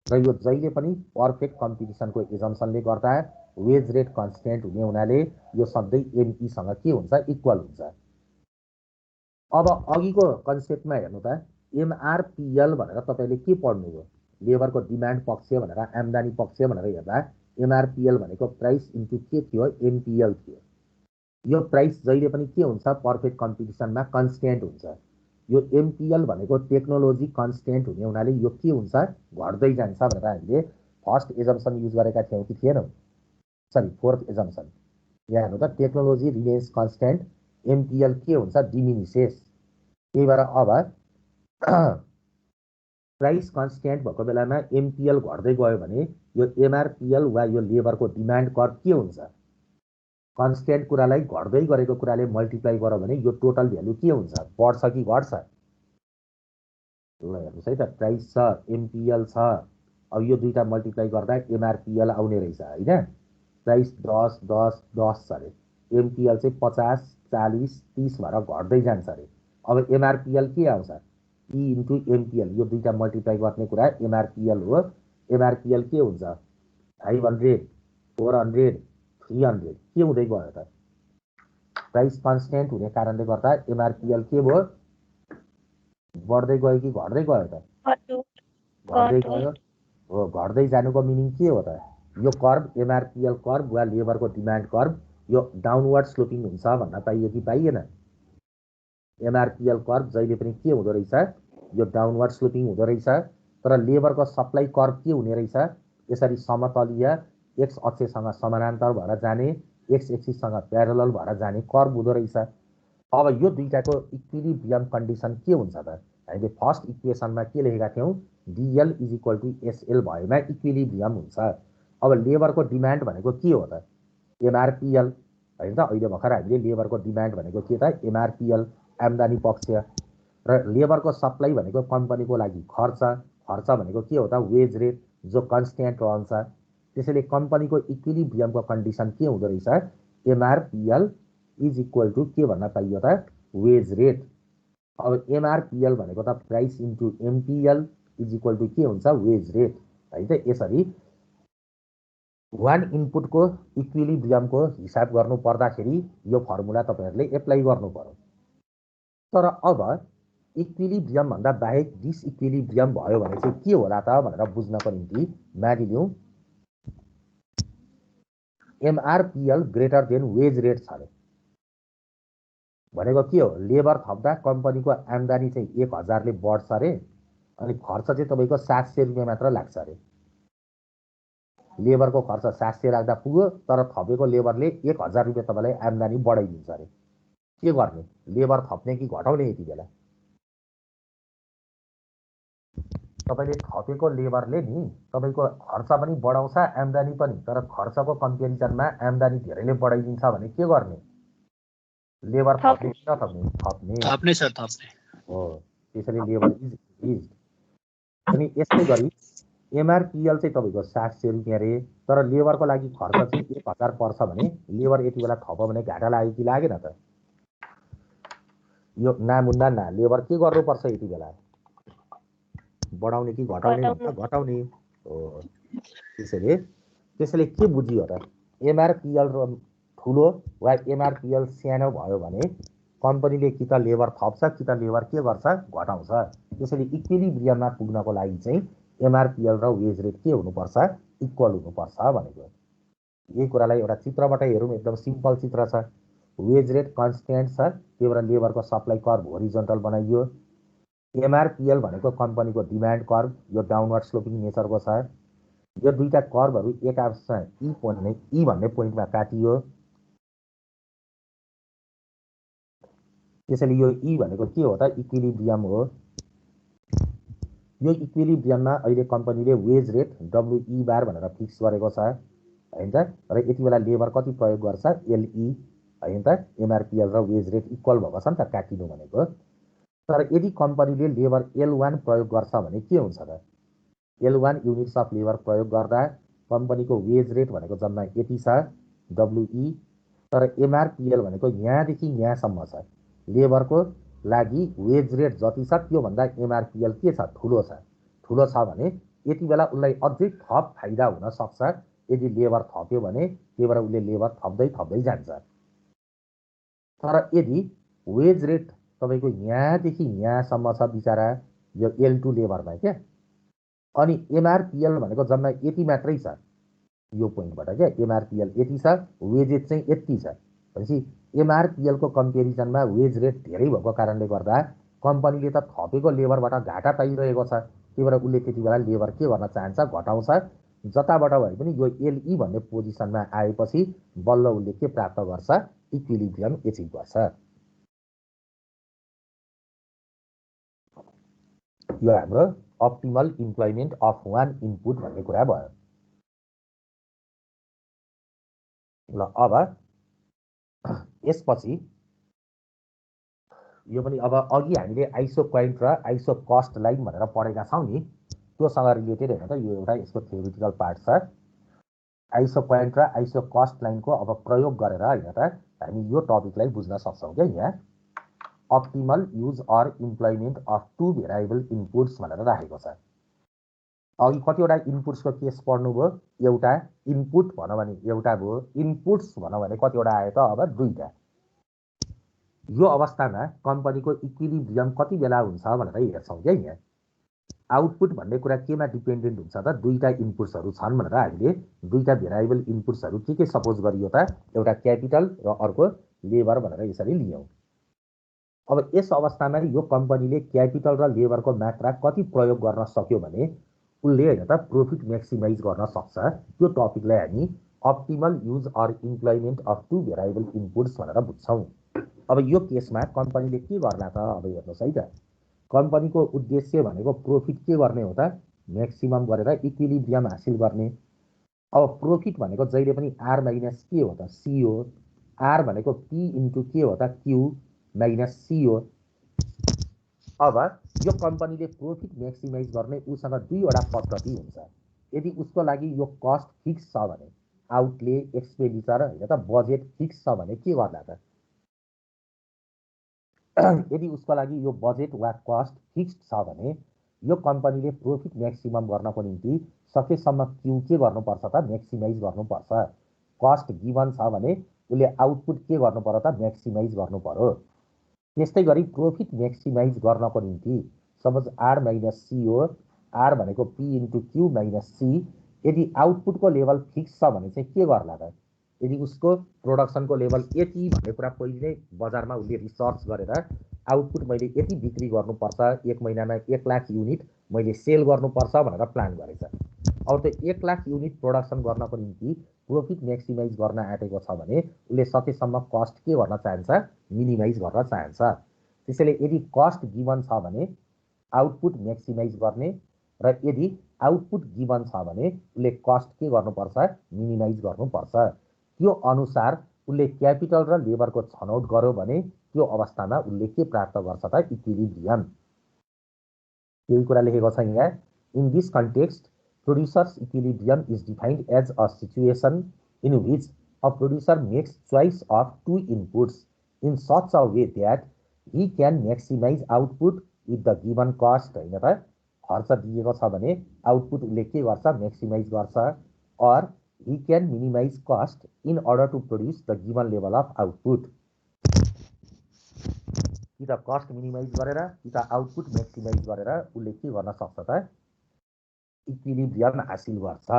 र यो जहिले पनि पर्फेक्ट कम्पिटिसनको एजम्सनले गर्दा वेज रेट कन्स्टेन्ट हुने हुनाले यो सधैँ एमईसँग के हुन्छ, इक्वल हुन्छ। अब अघिको कन्सेप्टमा हेर्नु त, एमआरपिएल भनेर तपाईँले के पढ्नुभयो? लेबरको डिमान्ड पक्ष भनेर, आम्दानी पक्ष भनेर हेर्दा एमआरपिएल भनेको प्राइस इन्टु के थियो? एमपिएल थियो। यो प्राइस जहिले पनि के हुन्छ? पर्फेक्ट कम्पिटिसनमा कन्स्टेन्ट हुन्छ। यो एमपिएल भनेको टेक्नोलोजी कन्स्टेन्ट हुने हुनाले यो के हुन्छ? घट्दै जान्छ भनेर हामीले फर्स्ट एजम्सन युज गरेका थियौँ कि थिएनौँ? Sorry, fourth assumption. यहाँ हेर्नु त, टेक्नोलोजी रिमेन्स कन्स्टेन्ट, एमपिएल के हुन्छ? डिमिनिसेस। त्यही भएर अब प्राइस कन्स्टेन्ट भएको बेलामा एमपिएल घट्दै गयो भने यो एमआरपिएल वा यो लेबरको डिमान्ड कर्भ के हुन्छ? कन्स्टेन्ट कुरालाई घट्दै गरेको कुराले मल्टिप्लाई गर्यो भने यो टोटल भ्यालु के हुन्छ? बढ्छ कि घट्छ? ल हेर्नुहोस् है त, प्राइस छ, एमपिएल छ, अब यो दुईटा मल्टिप्लाई गर्दा एमआरपिएल आउने रहेछ होइन? प्राइस 10 10 10 छ अरे, एमपिएल चाहिँ 50 40 30 भएर घट्दै जान्छ अरे। अब एमआरपिएल के आउँछ? ई इन्टु एमपिएल, यो दुईटा मल्टिप्लाई गर्ने कुरा एमआरपिएल हो। एमआरपिएल के हुन्छ? 500 400 300 के हुँदै गयो त? प्राइस कन्स्टेन्ट हुने कारणले गर्दा एमआरपिएल के भयो? बढ्दै गयो कि घट्दै गयो त? घट्दै गयो हो। घट्दै जानुको मिनिङ के हो त? यो कर्भ, एमआरपिएल कर्भ वा लेबरको डिमान्ड कर्भ, यो डाउनवर्ड स्लोपिङ हुन्छ भन्न पाइयो कि पाइएन? एमआरपिएल कर्भ जहिले पनि के हुँदो रहेछ? यो डाउनवर्ड स्लोपिङ हुँदो रहेछ। तर लेबरको सप्लाई कर्भ के हुने रहेछ? यसरी समतलीय, एक्स अक्षसँग समानान्तर भएर जाने, एक्स एक्सिससँग प्यारलल भएर जाने कर्भ हुँदो रहेछ। अब यो दुईटाको इक्विलिब्रियम कन्डिसन के हुन्छ त? हामीले फर्स्ट इक्वेसनमा के लेखेका थियौँ? DL is equal to SL भएमा इक्विलिब्रियम हुन्छ। अब लेबरको डिमान्ड भनेको के हो त? एमआरपिएल होइन त? अहिले भर्खर हामीले लेबरको डिमान्ड भनेको के त? एमआरपिएल, आम्दानी पक्ष। र लेबरको सप्लाई भनेको कम्पनीको लागि खर्च, खर्च भनेको के हो त? वेज रेट, जो कन्स्टेन्ट रहन्छ। त्यसैले कम्पनीको इक्विलिब्रियमको कन्डिसन के हुँदो रहेछ? एमआरपिएल इज इक्वल टु के भन्न पाइयो त? Wage rate. अब एमआरपिएल भनेको त price into MPL is equal to के हुन्छ? वेज रेट है त। यसरी वान इनपुटको इक्विलिब्रियमको हिसाब गर्नु पर्दाखेरि यो फर्मुला तपाईँहरूले एप्लाई गर्नु पर्यो। तर अब इक्विलिब्रियम भन्दा बाहेक डिसइक्विलिब्रियम भयो भने चाहिँ के होला त भनेर बुझ्नको निम्ति मानिलिउँ एमआरपिएल ग्रेटर देन वेज रेट छ अरे। भनेको के हो? लेबर थप्दा कम्पनीको आम्दानी चाहिँ 1000ले बढ्छ अरे, अनि खर्च चाहिँ तपाईँको 700 रुपियाँ मात्र लाग्छ अरे। लेबरको खर्च 700 राख्दा पुग्यो, तर थपेको लेबरले 1000 रुपियाँ तपाईँलाई आम्दानी बढाइदिन्छ अरे। के गर्ने? लेबर थप्ने कि घटाउने? यति बेला तपाईँले थपेको लेबरले नि तपाईँको खर्च पनि बढाउँछ, आम्दानी पनि। तर खर्चको कम्पेरिजनमा आम्दानी धेरैले बढाइदिन्छ भने के गर्ने? लेबर थप्ने कि नथप्ने? थप्ने सर, थप्ने हो। त्यसैले लेबर इज। अनि यस्तै गरी एमआरपिएल चाहिँ तपाईँको 700 रुपियाँ रे, तर लेबरको लागि खर्च चाहिँ 1000 पर्छ भने लेबर यति बेला थप्यो भने घाटा लाग्यो कि लागेन त? यो नामुन्ना ना, लेबर के गर्नुपर्छ यति बेला? बढाउने कि घटाउने? घटाउने हो। त्यसैले के बुझियो त? एमआरपिएल ठुलो वा एमआरपिएल सानो भयो भने कम्पनीले कि त लेबर थप्छ कि त लेबर के गर्छ? घटाउँछ। त्यसैले इक्विलिब्रियममा पुग्नको लागि चाहिँ एमआरपिएल र वेज रेट के हुनुपर्छ? इक्वल हुनुपर्छ भनेको। यही कुरालाई एउटा चित्रबाट हेरौँ, एकदम सिम्पल चित्र छ। वेज रेट कन्स्टेन्ट छ, त्यही भएर लेबरको सप्लाई कर्भ होरिजोन्टल बनाइयो। एमआरपिएल भनेको कम्पनीको डिमान्ड कर्भ, यो डाउनवर्ड स्लोपिङ नेचरको छ। यो दुईटा कर्भहरू एक आपसमा ई भन्ने पोइन्टमा काटियो। त्यसैले यो ई भनेको के हो त? इक्विलिब्रियम हो। यो इक्विलिब्रियममा अहिले कम्पनीले वेज रेट डब्लुई बार भनेर फिक्स गरेको छ होइन त? र यति बेला लेबर कति प्रयोग गर्छ? एलई होइन त? एमआरपिएल र वेज रेट इक्वल भएको छ नि त, काटिनु भनेको। तर यदि कम्पनीले लेबर L1 प्रयोग गर्छ भने के हुन्छ त? L1 युनिट्स अफ लेबर प्रयोग गर्दा कम्पनीको वेज रेट भनेको जम्मा यति छ WE, तर MRPL भनेको यहाँदेखि यहाँसम्म छ। लेबरको लागि वेज रेट जति छ त्योभन्दा MRPL के छ? ठुलो छ। ठुलो छ भने यति बेला उसलाई अझै थप फाइदा हुन सक्छ। यदि लेबर थप्यो भने त्यही भएर उसले लेबर थप्दै जान्छ। तर यदि वेज रेट तपाईँको यहाँदेखि यहाँसम्म छ बिचरा यो L2 लेबरमा क्या, अनि MRPL भनेको जम्मा यति मात्रै छ यो पोइन्टबाट क्या, MRPL यति छ, वेजेस चाहिँ यति छ भनेपछि MRPL को कम्पेरिजनमा वेज रेट धेरै भएको कारणले गर्दा कम्पनीले त थपेको लेबरबाट घाटा पाइरहेको छ। त्यही भएर उसले त्यति बेला लेबर के गर्न चाहन्छ? घटाउँछ। जताबाट भए पनि यो LE भन्ने पोजिसनमा आएपछि बल्ल उसले के प्राप्त गर्छ? इक्विलिब्रियम एचिभ गर्छ। यो हाम्रो optimal employment of one input भन्ने कुरा भयो। ल अब यसपछि यो पनि अब अघि हामीले आइसो क्वाइन्ट र आइसो कस्ट लाइन भनेर पढेका छौँ नि, त्योसँग रिलेटेड होइन त, यो एउटा यसको थ्योरिटिकल पार्ट छ। आइसो क्वाइन्ट र आइसो कस्ट लाइनको अब प्रयोग गरेर होइन त हामी यो टपिकलाई बुझ्न सक्छौँ क्या। यहाँ optimal use or employment of two variable inputs भनेर राखेको छ। अघि कतिवटा इनपुट्सको केस पढ्नुभयो? एउटा इनपुट भनौँ भने एउटा भयो, इनपुट्स भनौँ भने कतिवटा आयो त? अब दुईटा। यो अवस्थामा कम्पनीको इक्विलिब्रियम कति बेला हुन्छ भनेर हेर्छौँ क्या। यहाँ आउटपुट भन्ने कुरा केमा डिपेन्डेन्ट हुन्छ त? दुईटा इनपुट्सहरू छन् भनेर हामीले दुईटा भेरिएबल इनपुट्सहरू के सपोज गरियो त? एउटा क्यापिटल र अर्को लेबर भनेर यसरी लियौँ। अब यस अवस्थामा यो कम्पनीले क्यापिटल र लेबरको मात्रा कति प्रयोग गर्न सक्यो भने उसले होइन त प्रॉफिट मैक्सिमाइज गर्न सक्छ। त्यो टपिकलाई हामी optimal use or employment of two variable inputs भनेर बुझ्छौँ। अब यो केसमा कम्पनीले के गर्ला त? अब हेर्नुहोस् है त, कम्पनीको उद्देश्य भनेको प्रॉफिट के गर्ने हो त? मैक्सिमम गरेर इक्विलिब्रियम हासिल गर्ने। अब प्रॉफिट भनेको जहिले पनि R माइनस के हो त? C हो। R भनेको P इन्टु के हो त? Q माइनस C हो। अब यो कम्पनीले प्रॉफिट मैक्सिमाइज गर्ने उसँग दुईवटा पद्धति हुन्छ। यदि उसको लागि यो कस्ट फिक्स छ भने, आउटले एक्सपेन्डिचर होइन त बजेट फिक्स छ भने के गर्ला त? यदि उसको लागि यो बजेट वा कस्ट फिक्स्ड छ भने यो कम्पनीले प्रॉफिट मैक्सिमम गर्नको निम्ति सकेसम्म क्यू के गर्नुपर्छ त? मैक्सिमाइज गर्नुपर्छ। कस्ट गिभन छ भने उसले आउटपुट के गर्नु पर्यो त? मैक्सिमाइज गर्नु पर्यो। त्यस्तै गरी प्रॉफिट मैक्सिमाइज गर्नको निम्ति सपोज R माइनस C हो, R भनेको P into Q minus C। यदि आउटपुटको लेभल फिक्स छ भने चाहिँ के गर्ला त? यदि उसको प्रोडक्सनको लेभल यति भन्ने कुरा पहिले नै बजारमा उसले रिसर्च गरेर आउटपुट मैले यति बिक्री गर्नुपर्छ, एक महिनामा 1 लाख युनिट मैले सेल गर्नुपर्छ भनेर प्लान गरेछ। अब त्यो 1 लाख युनिट प्रोडक्सन गर्नको निम्ति प्रॉफिट मैक्सिमाइज गर्न आँटेको छ भने उसले सकेसम्म कस्ट के गर्न चाहन्छ? मिनिमाइज गर्न चाहन्छ। त्यसैले यदि कस्ट गिभन छ भने आउटपुट मैक्सिमाइज गर्ने, र यदि आउटपुट गिभन छ भने उसले कस्ट के गर्नुपर्छ? मिनिमाइज गर्नुपर्छ। त्यो अनुसार उसले क्यापिटल र लेबरको छनौट गर्यो भने त्यो अवस्थामा उसले के प्राप्त गर्छ त? इक्विलिब्रियम। यही कुरा लेखेको छ यहाँ। In this context producers equilibrium is defined as a situation in which a producer makes choice of two inputs in such a way that he can maximise output with the given cost. होइन त, खर्च दिएको छ भने output उसले के गर्छ? Maximise गर्छ। Or he can minimize cost in order to produce the given level of output। कि त कस्ट मिनिमाइज गरेर कि त आउटपुट मैक्सिमाइज गरेर उसले के गर्न सक्छ त? इक्विलिब्रियम हासिल गर्छ।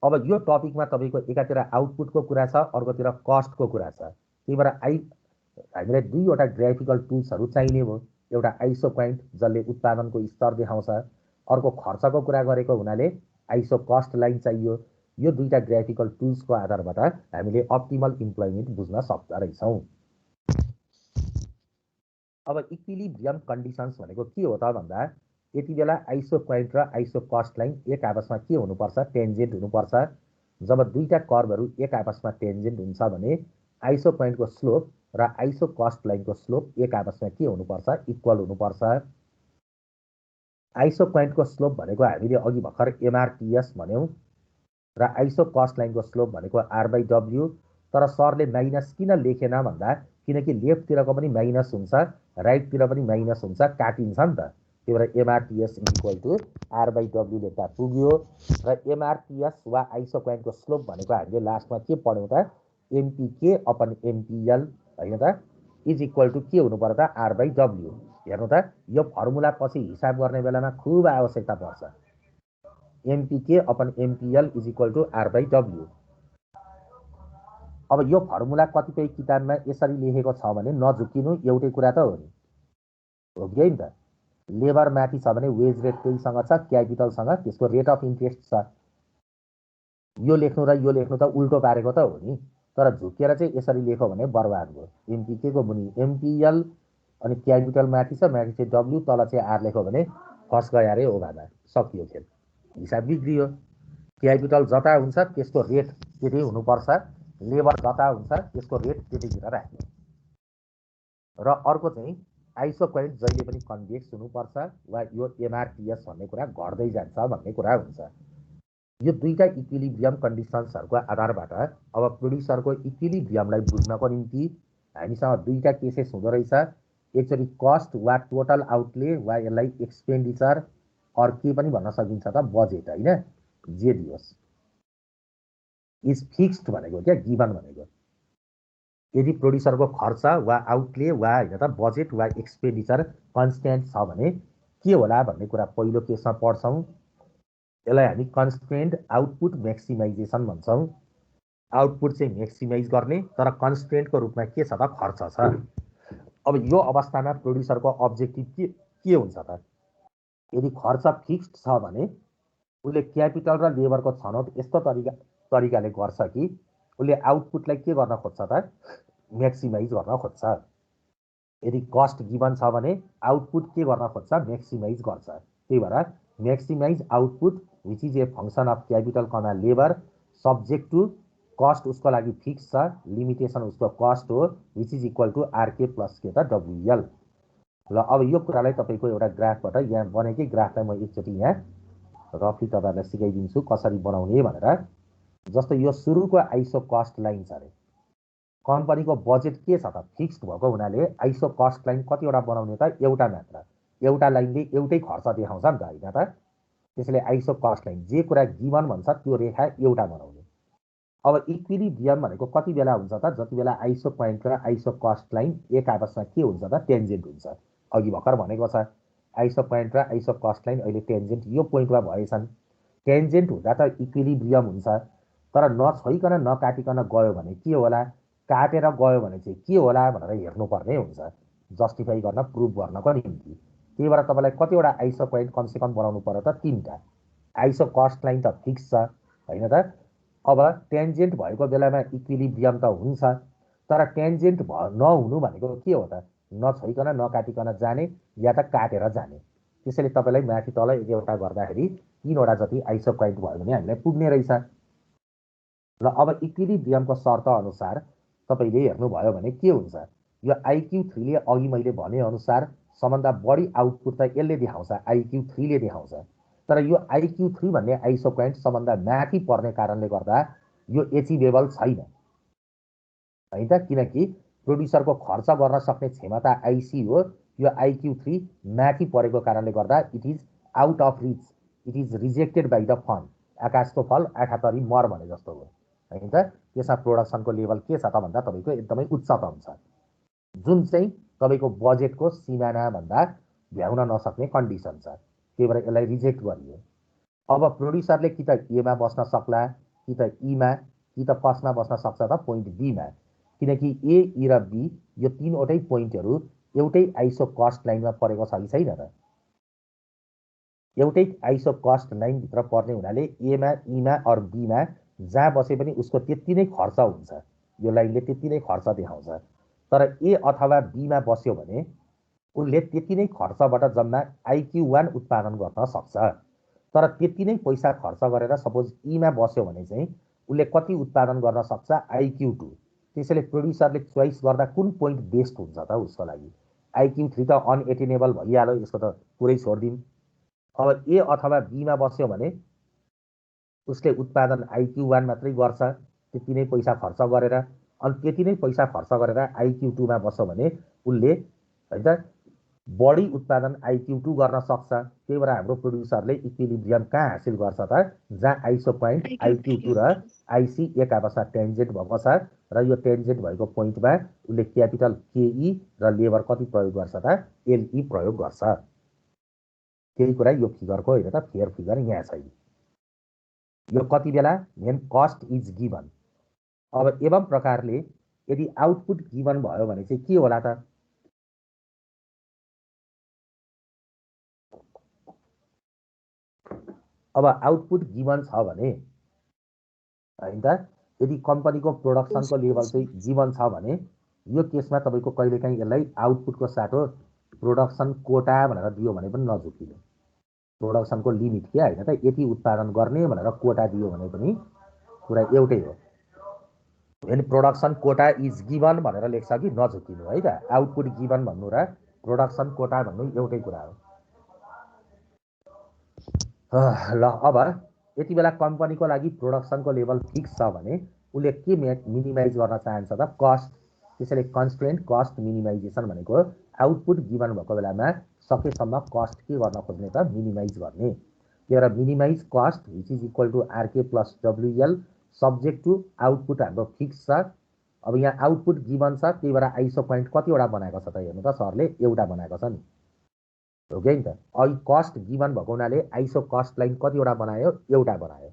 अब यो टपिकमा तपाईँको एकातिर आउटपुटको कुरा छ, अर्कोतिर कस्टको कुरा छ। त्यही भएर हामीलाई दुईवटा ग्राफिकल टुल्सहरू चाहिने भयो। एउटा आइसो क्वाइन्ट जसले उत्पादनको स्तर देखाउँछ, अर्को खर्चको कुरा गरेको हुनाले आइसो कस्ट लाइन चाहियो। यो दुईटा ग्राफिकल टुल्सको आधारबाट हामीले अप्टिमल इम्प्लोइमेन्ट बुझ्न सक्दा रहेछौँ। अब इक्विलिब्रियम कन्डिसन्स भनेको के हो त भन्दा यति बेला आइसो क्वाइन्ट र आइसो कस्ट लाइन एक आपसमा के हुनुपर्छ? टेन्जेन्ट हुनुपर्छ। जब दुईटा कर्भहरू एक आपसमा टेन्जेन्ट हुन्छ भने आइसो क्वाइन्टको स्लोप र आइसो कस्ट लाइनको स्लोप एक आपसमा के हुनुपर्छ इक्वल हुनुपर्छ आइसो पोइन्टको स्लोप भनेको हामीले अघि भर्खर एमआरटीएस भन्यौं र आइसो कस्ट लाइनको स्लोप भनेको R/W तर सरले माइनस किन लेखेन भन्दा किनकि लेफ्टतिरको पनि माइनस हुन्छ राइटतिर पनि माइनस हुन्छ काटिन्छ नि त त्यही भएर एमआरटीएस इक्वल टु R/W लेख्दा पुग्यो र एमआरटीएस वा आइसो पोइन्टको स्लोप भनेको हामीले लास्टमा के पढ्यौं त एमपीके अपन एमपीएल हैन त इज इक्वल टु के हुनु पर्यो त R/W हेर्नु त यो फर्मुला पछि हिसाब गर्ने बेलामा खुब आवश्यकता पर्छ MPK upon MPL is equal to R/W अब यो फर्मुला कतिपय किताबमा यसरी लेखेको छ भने नझुकिनु एउटै कुरा त हो कि हैन त लेबर माथि छ भने वेज रेट त्यहीसँग छ क्यापिटलसँग त्यसको रेट अफ इन्ट्रेस्ट छ यो लेख्नु र यो लेख्नु त उल्टो पारेको त हो नि तर झुकेर चाहिँ यसरी लेख्यो भने बर्बाद भयो एमपीके को मुनि एमपीएल अनि क्यापिटल माथि छ माथि चाहिँ डब्ल्यू तल चाहिँ आर लेख्यो भने फस गयो रे ओभामा सकियो खेल हिसाब बिग्रियो क्यापिटल जता हुन्छ त्यसको रेट त्यति हुनुपर्छ लेबर जता हुन्छ त्यसको रेट त्यतिखेर राख्ने र अर्को चाहिँ आइसो पोइन्ट जहिले पनि कन्भेक्स हुनुपर्छ वा यो एमआरटीएस भन्ने कुरा घट्दै जान्छ भन्ने कुरा हुन्छ यो दुईटा इक्विलिब्रियम कन्डिसन्सहरूको आधारबाट अब प्रोड्युसरको इक्विलिब्रियमलाई बुझ्नको निम्ति हामीसँग दुईटा केसेस हुँदो रहेछ एकचोटि कस्ट वा टोटल आउटले वा यसलाई एक्सपेन्डिचर अर के पनि भन्न सकिन्छ त बजेट हैन जे दियोस् इज फिक्स्ड भनेको क्या गिभन भनेको यदि प्रोड्युसरको खर्च वा आउटले वा हैन त बजेट वा एक्सपेन्डिचर कन्स्टेन्ट छ भने के होला भन्ने कुरा पहिलो केसमा पढ्छौं यसलाई हामी कन्स्टेन्ट आउटपुट म्याक्सिमाइजेसन भन्छौं आउटपुट चाहिँ म्याक्सिमाइज गर्ने तर कन्स्टेन्टको रूपमा के छ त खर्च छ अब यो अवस्थामा प्रोड्युसरको अब्जेक्टिभ के हुन्छ त यदि खर्च फिक्स्ड छ भने उसले क्यापिटल र लेबरको छनौट यस्तो तरिकाले गर्छ कि उसले आउटपुटलाई के गर्न खोज्छ त म्याक्सिमाइज गर्न खोज्छ यदि कस्ट गिभन छ भने आउटपुट के गर्न खोज्छ म्याक्सिमाइज गर्छ त्यही भएर maximise output which is a function of capital comma labour subject to cost उसको लागि फिक्स छ लिमिटेसन उसको कस्ट हो which is equal to RK plus के त डब्ल्युएल ल अब यो कुरालाई तपाईको एउटा ग्राफबाट यहाँ बनेकै ग्राफलाई म एकचोटि यहाँ रफली तपाईहरुलाई सिकाइदिन्छु कसरी बनाउने भनेर जस्तो यो सुरुको आइसो कस्ट लाइन छ रे कम्पनीको बजेट के छ त फिक्स्ड भएको हुनाले आइसो कस्ट लाइन कतिवटा बनाउने त एउटा मात्र एउटा लाइनले एउटै खर्च देखाउँछ नि त हैन त त्यसैले आइसो कस्ट लाइन जे कुरा गिभन भन्छ त्यो रेखा एउटा बनाउने अब इक्विलिब्रियम भनेको कति बेला हुन्छ त जति बेला आइसो पोइन्ट र आइसो कस्ट लाइन एक आपसमा के हुन्छ त टेन्जेन्ट हुन्छ अघि भर्खर भनेको छ आइसो पोइन्ट र आइसो कस्ट लाइन अहिले टेन्जेन्ट यो पोइन्टमा भएछन् टेन्जेन्ट हुँदा त इक्विलिब्रियम हुन्छ तर नछोइकन नकाटिकन गयो भने के होला काटेर गयो भने चाहिँ के होला भनेर हेर्नुपर्ने हुन्छ जस्टिफाई गर्न प्रुभ गर्नको निम्ति त्यही भएर तपाईलाई कतिवटा आइसो पोइन्ट कमसेकम बनाउनु पर्यो त तीनटा आइसो कस्ट लाइन त फिक्स छ हैन त अब टेन्जेन्ट भएको बेलामा इक्विलिब्रियम त हुन्छ तर टेन्जेन्ट नहुनु भनेको के हो त नछोइकन नकाटिकन जाने या त काटेर जाने त्यसैले तपाईलाई माथि तल एक एउटा गर्दाखेरि तीनवटा जति आइसो पोइन्ट भयो भने हामीलाई पुग्ने रहेछ ल अब इक्विलिब्रियमको शर्त अनुसार तपाईले हेर्नुभयो भने के हुन्छ यो IQ3 ले अघि मैले भने अनुसार सबभन्दा बढी आउटपुट त यसले देखाउँछ IQ3 ले देखाउँछ तर यो IQ3 भन्ने आइसो पोइन्ट सबभन्दा माथि पर्ने कारणले गर्दा यो एचिभेबल छैन हैन त किनकि प्रोड्युसरको खर्च गर्न सक्ने क्षमता IC हो यो IQ3 माथि परेको कारणले गर्दा it is out of reach it is rejected by the fund आकाशको फल आँखा तरी मर भने जस्तो हो हैन त त्यसमा प्रोडक्सनको लेभल के छ त भन्दा तपाईको एकदमै उच्चतम छ जुन चाहिँ तपाईको बजेटको सिमाना भन्दा भ्याउन नसक्ने कन्डिसन छ त्यही भएर यसलाई रिजेक्ट गरियो अब प्रोड्युसरले कि त ए मा बस्न सक्ला कि त ई मा कि त कसमा बस्न सक्छ त पोइन्ट बी मा किनकि ए ई र बी यो तीनवटै पोइन्टहरू एउटै आइसो कस्ट लाइनमा परेको छ कि छैन त एउटै आइसो कस्ट लाइन भित्र पर्ने हुनाले ए मा ई मा अर बी मा जहाँ बसे पनि उसको त्यति नै खर्च हुन्छ यो लाइनले त्यति नै खर्च देखाउँछ तर ए अथवा बी मा बस्यो भने उसले त्यति नै खर्चबाट जम्मा IQ1 उत्पादन गर्न सक्छ तर त्यति नै पैसा खर्च गरेर सपोज ई मा बस्यो भने चाहिँ उसले कति उत्पादन गर्न सक्छ IQ2 त्यसैले प्रोड्युसरले चोइस गर्दा कुन पोइन्ट बेस्ट हुन्छ त उसको लागि। IQ3 त अनएटेनेबल भइहाल्यो, यसको त पुरै छोडिदिउँ। अब ए अथवा बीमा बस्यो भने उसले उत्पादन IQ1 मात्रै गर्छ, त्यति नै पैसा खर्च गरेर। अनि त्यति नै पैसा खर्च गरेर IQ2मा बस्यो भने उसले है त बढी उत्पादन IQ2 गर्न सक्छ। त्यही भएर हाम्रो प्रोड्युसरले इक्विलिब्रियम कहाँ हासिल गर्छ त, जहाँ आइसो पोइन्ट IQ2 र IC एक आपसमा टेन्जेन्ट भएको छ र यो टेन्जेन्ट भएको पोइन्टमा उसले क्यापिटल KE र लेबर कति प्रयोग गर्छ त, LE प्रयोग गर्छ। त्यही कुरा यो फिगरको होइन त, फेयर फिगर यहाँ छैन। यो कति बेला मेन कस्ट इज गिभन। अब एवं प्रकारले यदि आउटपुट गिभन भयो भने चाहिँ के होला त, अब आउटपुट गिभन छ भने हैन त, यदि कम्पनीको प्रोडक्सनको लेभल चाहिँ गिभन छ भने यो केसमा तपाईँको कहिलेकाहीँ यसलाई आउटपुटको साटो प्रोडक्सन कोटा भनेर दियो भने पनि नझुकिनु। प्रोडक्सनको लिमिट के होइन त, यति उत्पादन गर्ने भनेर कोटा दियो भने पनि कुरा एउटै हो। भने प्रोडक्सन कोटा इज गिभन भनेर लेख्छ कि नझुकिनु है त। आउटपुट गिभन भन्नु र प्रोडक्सन कोटा भन्नु एउटै कुरा हो। ल अब यति बेला कम्पनीको लागि प्रोडक्सनको लेभल फिक्स छ भने उसले के मिनिमाइज गर्न चाहन्छ त, कस्ट। त्यसैले कन्स्ट्रेन्ट कस्ट मिनिमाइजेसन भनेको आउटपुट गिभन भएको बेलामा सकेसम्म कस्ट के गर्न खोज्ने त, मिनिमाइज गर्ने। त्यही भएर minimise cost which is equal to RK plus WL subject to output हाम्रो फिक्स छ। अब यहाँ आउटपुट गिभन छ, त्यही भएर आइसो पोइन्ट कतिवटा बनाएको छ त हेर्नु त, सरले एउटा बनाएको छ नि, हो कि नि त। अहिले कस्ट गिभन भएको हुनाले आइसो कस्ट लाइन कतिवटा बनायो, एउटा बनायो।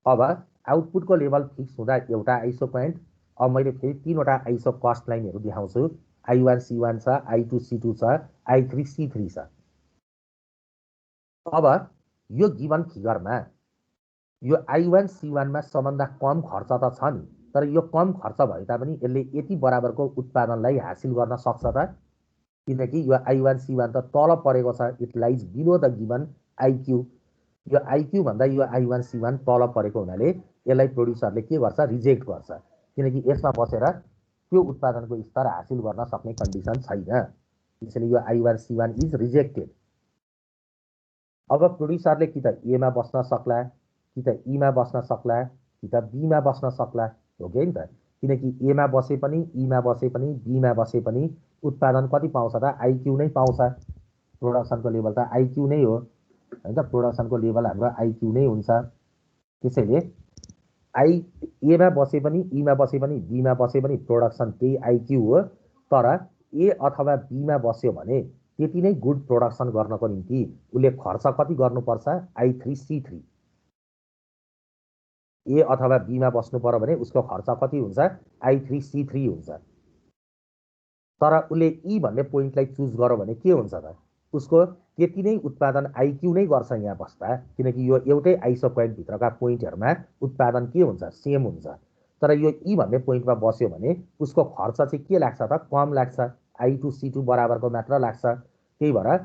अब आउटपुटको लेभल फिक्स हुँदा एउटा आइसो पोइन्ट। अब मैले फेरि 3वटा आइसो कस्ट लाइनहरू देखाउँछु। I1 C1 छ, I2 C2 छ, I3 C3 छ। अब यो गिभन फिगरमा यो I1 C1 मा सबभन्दा कम खर्च त छ नि, तर यो कम खर्च भए तापनि यसले यति बराबरको उत्पादनलाई हासिल गर्न सक्छ त, किनकि यो I1 C1 त तल परेको छ, it lies below the given IQ। यो IQ भन्दा यो I1 C1 तल परेको हुनाले यसलाई प्रोड्युसरले के गर्छ, रिजेक्ट गर्छ, किनकि यसमा बसेर त्यो उत्पादनको स्तर हासिल गर्न सक्ने कन्डिसन छैन। त्यसैले यो I1 C1 इज रिजेक्टेड। अब प्रोड्युसरले कि त एमा बस्न सक्ला, कि त ईमा बस्न सक्ला, कि त बीमा बस्न सक्ला, हो कि नि त। किनकि एमा बसे पनि, ईमा बसे पनि, बीमा बसे पनि उत्पादन कति पाउँछ त, IQ नै पाउँछ। प्रोडक्सनको लेभल त IQ नै हो हैन त, प्रोडक्सनको लेभल हाम्रो IQ नै हुन्छ। त्यसैले एमा बसे पनि, ईमा बसे पनि, बीमा बसे पनि प्रोडक्सन त्यही IQ हो। तर ए अथवा बीमा बस्यो भने त्यति नै गुड प्रोडक्सन गर्नको निम्ति उसले खर्च कति गर्नुपर्छ, I3 C3। ए अथवा बीमा बस्नु पर्यो भने उसको खर्च कति हुन्छ, I3 C3 हुन्छ। तर उसले ई भन्ने पोइन्टलाई चुज गर्यो भने के हुन्छ त, उसको त्यति नै उत्पादन IQ नै गर्छ यहाँ बस्दा, किनकि यो एउटै आइसो पोइन्ट भित्रका पोइन्टहरूमा उत्पादन के हुन्छ, सेम हुन्छ। तर यो ई भन्ने पोइन्टमा बस्यो भने उसको खर्च चाहिँ के लाग्छ त, कम लाग्छ, I2 C2 बराबरको मात्र लाग्छ। त्यही भएर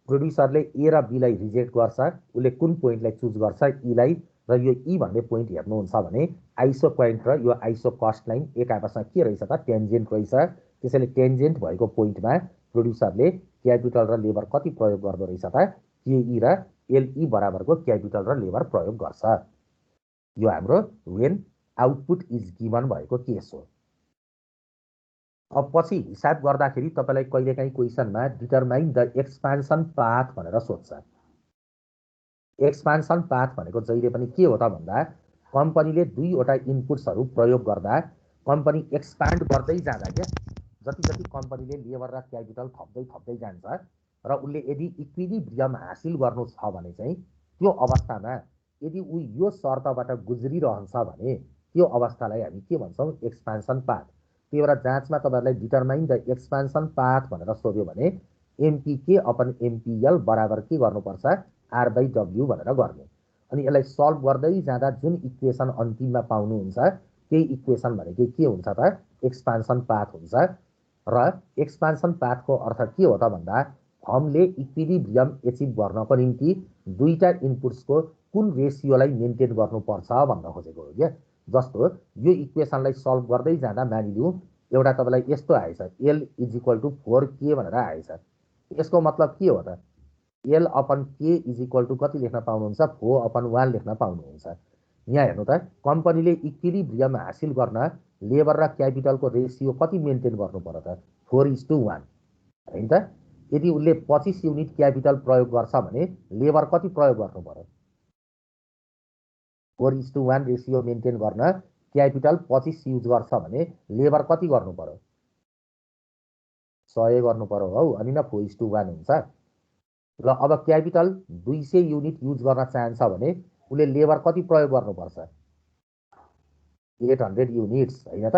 प्रोड्युसरले ए र बीलाई रिजेक्ट गर्छ, उसले कुन पोइन्टलाई चुज गर्छ, ईलाई। र यो ई भन्ने पोइन्ट हेर्नुहुन्छ भने आइसो पोइन्ट र यो आइसो कस्ट लाइन एक आपसमा के रहेछ त, टेन्जेन्ट रहेछ। त्यसैले टेन्जेन्ट भएको पोइन्टमा प्रोड्युसरले क्यापिटल र लेबर कति प्रयोग गर्दो रहेछ त, KE र LE बराबरको क्यापिटल र लेबर प्रयोग गर्छ। यो हाम्रो वेन आउटपुट इज गिभन भएको केस हो। अब पछि हिसाब गर्दाखेरि तपाईँलाई कहिलेकाहीँ क्वेसनमा डिटरमाइन द एक्सपान्सन पाथ भनेर सोध्छ। एक्सपान्सन पाथ भनेको जहिले पनि के हो त भन्दा, कम्पनीले 2वटा इनपुट्सहरू प्रयोग गर्दा कम्पनी एक्सपान्ड गर्दै जाँदा क्या, जति जति कम्पनीले लेबर र क्यापिटल थप्दै थप्दै जान्छ र उसले यदि इक्विलिब्रियम हासिल गर्नु छ भने चाहिँ त्यो अवस्थामा यदि ऊ यो शर्तबाट गुज्रिरहन्छ भने त्यो अवस्थालाई हामी के भन्छौँ, एक्सपान्सन पाथ। त्यही भएर जाँचमा तपाईँहरूलाई डिटरमाइन द एक्सपान्सन पाथ भनेर सोध्यो भने MPK अपन MPL बराबर के गर्नुपर्छ, R/W भनेर गर्ने। अनि यसलाई सल्भ गर्दै जाँदा जुन इक्वेसन अन्तिममा पाउनुहुन्छ त्यही इक्वेसन भनेको के हुन्छ त, एक्सपान्सन पाथ हुन्छ। र एक्सपान्सन पाथको अर्थ के हो त भन्दा, फर्मले इक्विलिब्रियम एचिभ गर्नको निम्ति 2टा इनपुट्सको कुन रेसियोलाई मेन्टेन गर्नुपर्छ भन्न खोजेको हो क्या। जस्तो यो इक्वेसनलाई सल्भ गर्दै जाँदा मानिलिउँ एउटा तपाईँलाई यस्तो आएछ L = 4K भनेर आएछ। यसको मतलब के हो त? L/K = कति लेख्न पाउनुहुन्छ? 4/1 लेख्न पाउनुहुन्छ। यहाँ हेर्नु त, कम्पनीले इक्विलिब्रियम हासिल गर्न लेबर र क्यापिटलको रेसियो कति मेन्टेन गर्नु पर्यो त? 4:1 होइन त? यदि उसले 25 युनिट क्यापिटल प्रयोग गर्छ भने लेबर कति प्रयोग गर्नु पर्यो? 4:1 रेसियो मेन्टेन गर्न क्यापिटल 25 युज गर्छ भने लेबर कति गर्नु पर्यो? 100 गर्नु पर्यो हौ, अनि न 4:1 हुन्छ। ल अब क्यापिटल 200 युनिट युज गर्न चाहन्छ भने उसले लेबर कति प्रयोग गर्नुपर्छ? 800 युनिट्स होइन त?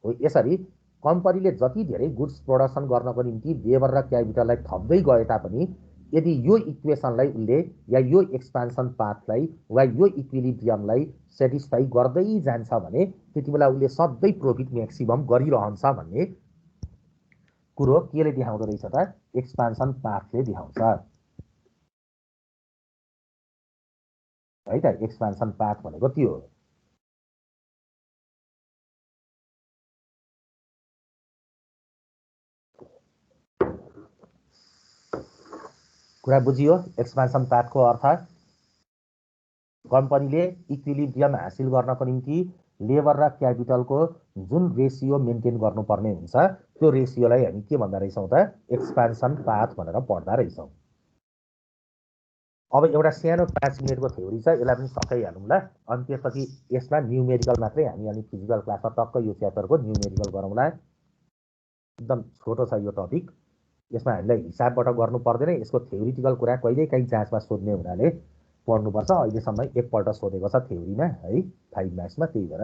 हो, यसरी कम्पनीले जति धेरै गुड्स प्रोडक्सन गर्नको निम्ति लेबर र क्यापिटललाई थप्दै गए तापनि यदि यो इक्वेसनलाई उसले या यो एक्सपान्सन पाथलाई वा यो इक्विलिब्रियमलाई सेटिस्फाई गर्दै जान्छ भने त्यति बेला उसले सधैँ प्रोफिट म्याक्सिमम गरिरहन्छ भन्ने कुरो केले देखाउँदो रहेछ त? एक्सपान्सन पाथले देखाउँछ है त। एक्सपान्सन पाथ भनेको त्यो हो। कुरा बुझियो? एक्सपान्सन पाथको अर्थ कम्पनीले इक्विलिब्रियम हासिल गर्नको निम्ति लेबर र क्यापिटलको जुन रेसियो मेन्टेन गर्नुपर्ने हुन्छ त्यो रेसियोलाई हामी के भन्दा रहेछौँ त? एक्सपान्सन पाथ भनेर पढ्दा रहेछौँ। अब एउटा सानो 5 मिनटको थ्योरी छ, यसलाई पनि सकाइहालौँ ल। अनि त्यसपछि यसमा न्युमेरिकल मात्रै हामी अनि फिजिकल क्लासमा टक्क यो च्याप्टरको न्युमेरिकल गरौँला। एकदम छोटो छ यो टपिक, यसमा हामीलाई हिसाबबाट गर्नु पर्दैन। यसको थ्योरिटिकल कुरा कहिलेकाहीँ जाँचमा सोध्ने हुनाले पढ्नुपर्छ। अहिलेसम्म एकपल्ट सोधेको छ थ्योरीमा है, 5 मार्क्समा, त्यही भएर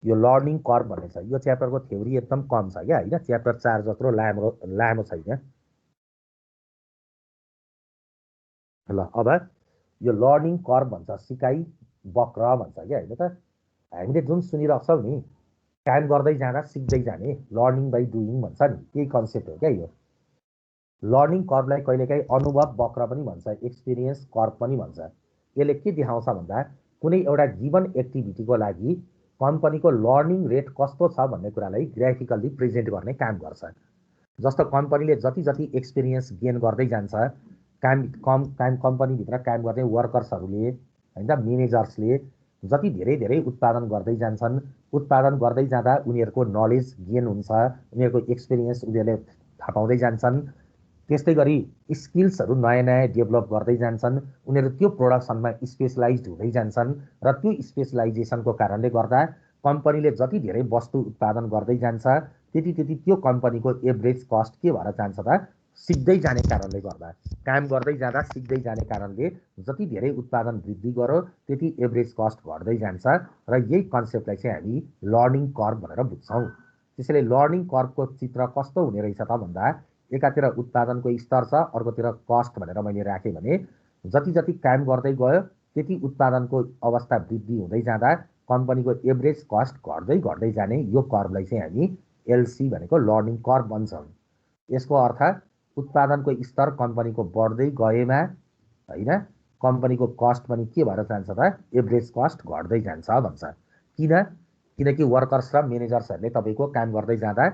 यो लर्निङ कर्भ भन्ने छ। यो च्याप्टरको थ्योरी एकदम कम छ क्या होइन, च्याप्टर 4 जत्रो लामो छैन। ल अब यो लर्निङ कर्भ भन्छ, सिकाइ वक्र भन्छ क्या होइन त। हामीले जुन सुनिरहेछौँ नि, काम गर्दै जाँदा सिक्दै जाने, लर्निङ बाई डुइङ भन्छ नि, त्यही कन्सेप्ट हो क्या यो। लर्निङ कर्भलाई कहिलेकाहीँ अनुभव वक्र पनि भन्छ, एक्सपिरियन्स कर्भ पनि भन्छ। यसले के देखाउँछ भन्दा कुनै एउटा गिभन एक्टिभिटीको लागि कम्पनीको लर्निङ रेट कस्तो छ भन्ने कुरालाई ग्राफिकल्ली प्रेजेन्ट गर्ने काम गर्छ। जस्तो कम्पनीले जति जति एक्सपिरियन्स गेन गर्दै जान्छ, कम्पनीभित्र काम गर्ने वर्कर्सहरूले होइन, म्यानेजर्सले जति धेरै धेरै उत्पादन गर्दै जान्छन्, उत्पादन गर्दै जाँदा उनीहरूको नलेज गेन हुन्छ, उनीहरूको एक्सपिरियन्स उनीहरूले थाहा पाउँदै जान्छन्। त्यस्तै गरी स्किल्सहरू नयाँ नयाँ डेभलप गर्दै जान्छन्, उनीहरू त्यो प्रोडक्सनमा स्पेसलाइज हुँदै जान्छन् र त्यो स्पेसलाइजेसनको कारणले गर्दा कम्पनीले जति धेरै वस्तु उत्पादन गर्दै जान्छ त्यति त्यति त्यो कम्पनीको एभरेज कस्ट के भएर जान्छ त? सिक्दै जाने कारणले गर्दा, काम गर्दै जाँदा सिक्दै जाने कारणले जति धेरै उत्पादन वृद्धि गर्यो त्यति एभरेज कस्ट घट्दै जान्छ र यही कन्सेप्टलाई चाहिँ हामी लर्निङ कर्भ भनेर बुझ्छौँ। त्यसैले लर्निङ कर्भको चित्र कस्तो हुने रहेछ त भन्दा एकातिर उत्पादनको स्तर छ, अर्कोतिर कस्ट भनेर मैले राखेँ भने जति जति काम गर्दै गयो त्यति उत्पादनको अवस्था वृद्धि हुँदै जाँदा कम्पनीको एभरेज कस्ट घट्दै घट्दै जाने यो कर्भलाई चाहिँ हामी एलसी भनेको लर्निङ कर्भ भन्छौँ। यसको अर्थ उत्पादनको स्तर कम्पनीको बढ्दै गएमा होइन, कम्पनीको कस्ट पनि के भएर जान्छ त? एभरेज कस्ट घट्दै जान्छ भन्छ। किनकि वर्कर्स र म्यानेजर्सहरूले तपाईँको काम गर्दै जाँदा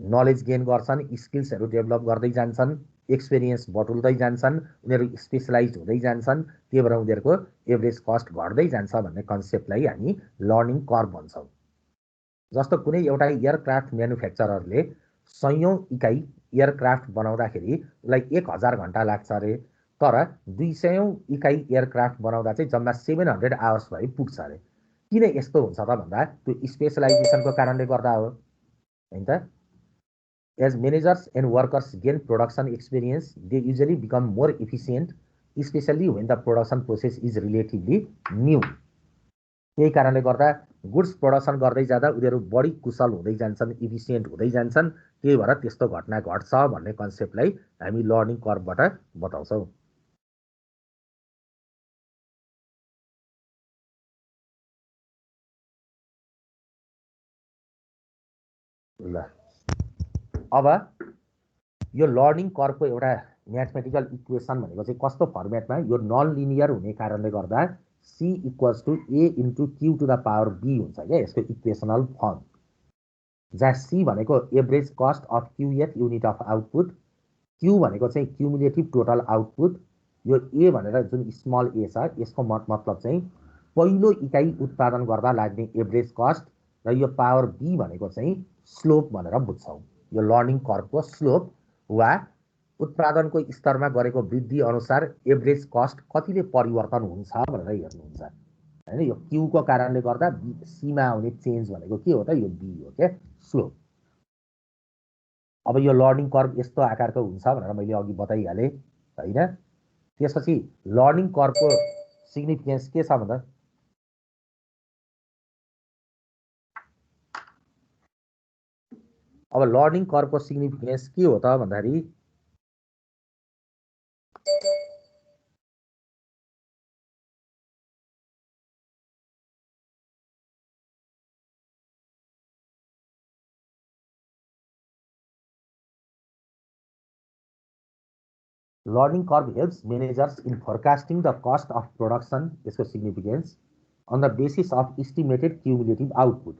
नलेज गेन गर्छन्, स्किल्सहरू डेभलप गर्दै जान्छन्, एक्सपिरियन्स बटुल्दै जान्छन्, उनीहरू स्पेसलाइज हुँदै जान्छन्, त्यही भएर उनीहरूको एभरेज कस्ट घट्दै जान्छ भन्ने कन्सेप्टलाई हामी लर्निङ कर्भ भन्छौँ। जस्तो कुनै एउटा एयरक्राफ्ट म्यानुफ्याक्चररले 100औं इकाइ एयरक्राफ्ट बनाउँदाखेरि उसलाई 1000 घन्टा लाग्छ अरे, तर 200औं इकाइ एयरक्राफ्ट बनाउँदा चाहिँ जम्मा 700 आवर्स भए पुग्छ अरे। किन यस्तो हुन्छ त भन्दा त्यो स्पेसलाइजेसनको कारणले गर्दा हो होइन त। As managers and workers gain production experience, they usually become more efficient, especially when the production process is relatively new. त्यही कारणले गर्दा गुड्स प्रोडक्सन गर्दै जाँदा उनीहरू बढी कुशल हुँदै जान्छन्, इफिसियन्ट हुँदै जान्छन्, त्यही भएर त्यस्तो घटना घट्छ भन्ने कन्सेप्टलाई हामी लर्निङ कर्भबाट बताउँछौँ। ल अब यो लर्निङ कर्वको एउटा म्याथमेटिकल इक्वेसन भनेको चाहिँ कस्तो फर्मेटमा यो नन लिनियर हुने कारणले गर्दा C equals to A into Q to the power B हुन्छ क्या यसको इक्वेसनल फर्म, जहाँ C भनेको average cost of QF unit of output, Q भनेको चाहिँ क्युमुलेटिभ टोटल आउटपुट, यो A भनेर जुन स्मल a छ यसको मतलब चाहिँ पहिलो इकाइ उत्पादन गर्दा लाग्ने एभरेज कस्ट र यो पावर B भनेको चाहिँ स्लोप भनेर बुझ्छौँ। यो लर्निङ कर्वको स्लोप वा उत्पादनको स्तरमा गरेको वृद्धि अनुसार एभरेज कस्ट कतिले परिवर्तन हुन्छ भनेर हेर्नुहुन्छ हैन। यो क्यूको कारणले गर्दा सीमा आउने चेन्ज भनेको के हो त, यो बी हो क्या स्लोप। अब यो लर्निङ कर्व यस्तो आकारको हुन्छ भनेर मैले अघि बताइहालेँ हैन। त्यसपछि लर्निङ कर्वको सिग्निफिकेन्स के छ भन्दा अब लर्निङ कर्वको सिग्निफिकेन्स के हो त भन्दाखेरि learning curve helps managers in forecasting the cost of production, यसको significance on the basis of estimated cumulative output.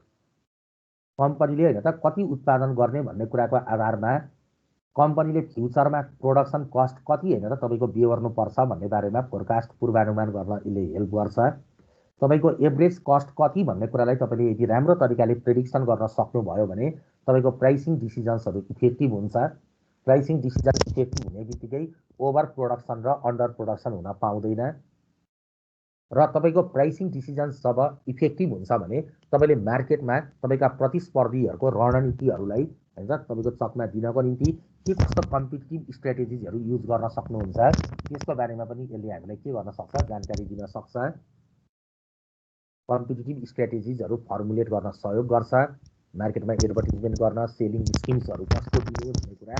कम्पनीले हैन त कति उत्पादन गर्ने भन्ने कुराको आधारमा कम्पनीले फ्युचरमा प्रोडक्सन कस्ट कति हैन त तपाईको बेहोर्नु पर्छ भन्ने बारेमा फोरकास्ट पूर्वानुमान गर्न यसले हेल्प गर्छ। तपाईको एभरेज कस्ट कति भन्ने कुरालाई तपाईले यदि राम्रो तरिकाले प्रेडिक्सन गर्न सक्नुभयो भने तपाईको प्राइसिङ डिसिजन्सहरु इफेक्टिभ हुन्छ। प्राइसिङ डिसिजन इफेक्टिभ हुने बित्तिकै ओभर प्रोडक्सन र अन्डर प्रोडक्सन हुन पाउँदैन र तपाईको प्राइसिङ डिसिजन्स जब इफेक्टिभ हुन्छ भने तपाईले मार्केटमा तपाईका प्रतिस्पर्धीहरुको रणनीतिहरुलाई हैन तपाईको चकमा दिनको निम्ति के कस्तो कम्पिटिटिभ स्ट्र्याटेजिजहरु युज गर्न सक्नुहुन्छ त्यसको बारेमा पनि यसले हामीलाई के गर्न सक्छ, जानकारी दिन सक्छ। कम्पिटिटिभ स्ट्र्याटेजिजहरु फर्मुलेट गर्न सहयोग गर्छ, मार्केटमा एडभर्टाइजमेन्ट गर्न सेलिङ स्किम्सहरु कस्तो दिने भन्ने कुरा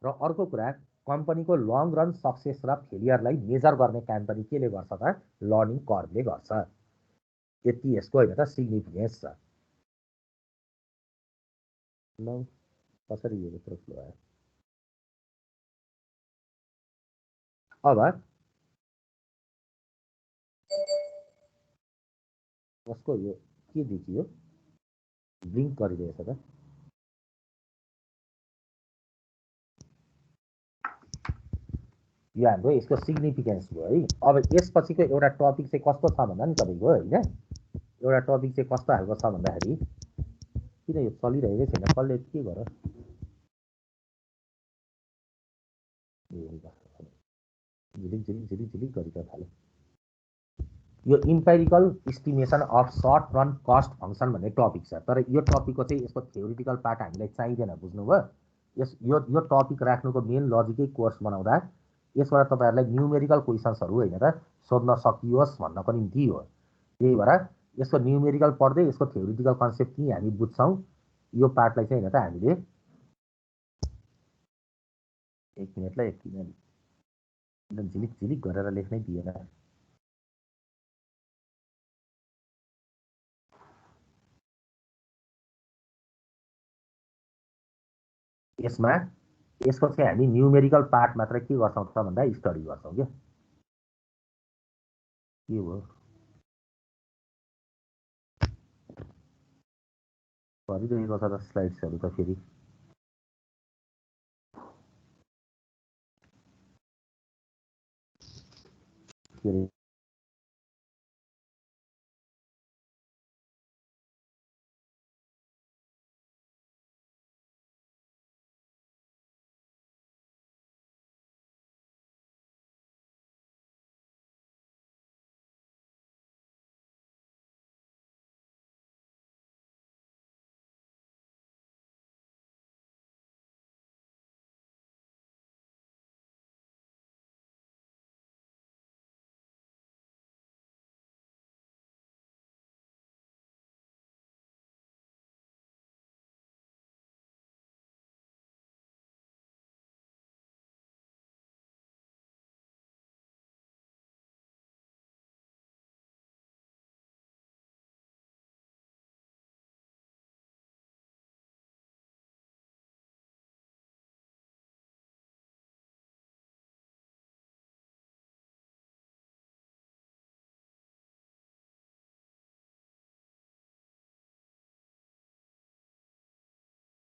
र अर्को कुरा कम्पनीको लङ रन सक्सेस र फेलियरलाई मेजर गर्ने काम पनि केले गर्छ त, लर्निङ कर्वले गर्छ। यति यसको हैन त सिग्निफिकेन्स छ। ल कसरी यो भित्र फ्लो आयो अब कसको यो के देखियो ब्लिङ्क गरिरहेछ त, यो हाम्रो यसको सिग्निफिकेन्स भयो है। अब यसपछिको एउटा टपिक चाहिँ कस्तो छ भन्दा नि तपाईको हैन, एउटा टपिक चाहिँ कस्तो खालको छ भन्दाखेरि किन यो चलिरहेकै छैन, कसले के गर झिलिक गरिरह थाल्यो। यो empirical estimation of short run cost function भन्ने टपिक छ, तर यो टपिकको चाहिँ यसको थ्योरिटिकल पार्ट हामीलाई चाहिँदैन, बुझ्नुभयो। यो टपिक राख्नुको मेन लजिकै कोर्स बनाउँदा यसबाट तपाईहरुलाई न्यूमेरिकल क्वेशन्सहरु हैन त सोध्न सकियोस् भन्नको निम्ति हो। त्यही भएर यसको न्यूमेरिकल पढ्दै यसको थ्योरिटिकल कन्सेप्ट पनि हामी बुझ्छौं। यो पार्टलाई चाहिँ हैन त हामीले एक मिनेटलाई एकदम झिलिक गरेर लेख्नै दिएन। यसको चाहिँ हामी न्यूमेरिकल पार्ट मात्र के गर्छौं त भन्दा स्टडी गर्छौं के हो गरिरहेको छ त स्लाइड्सहरु त फेरि के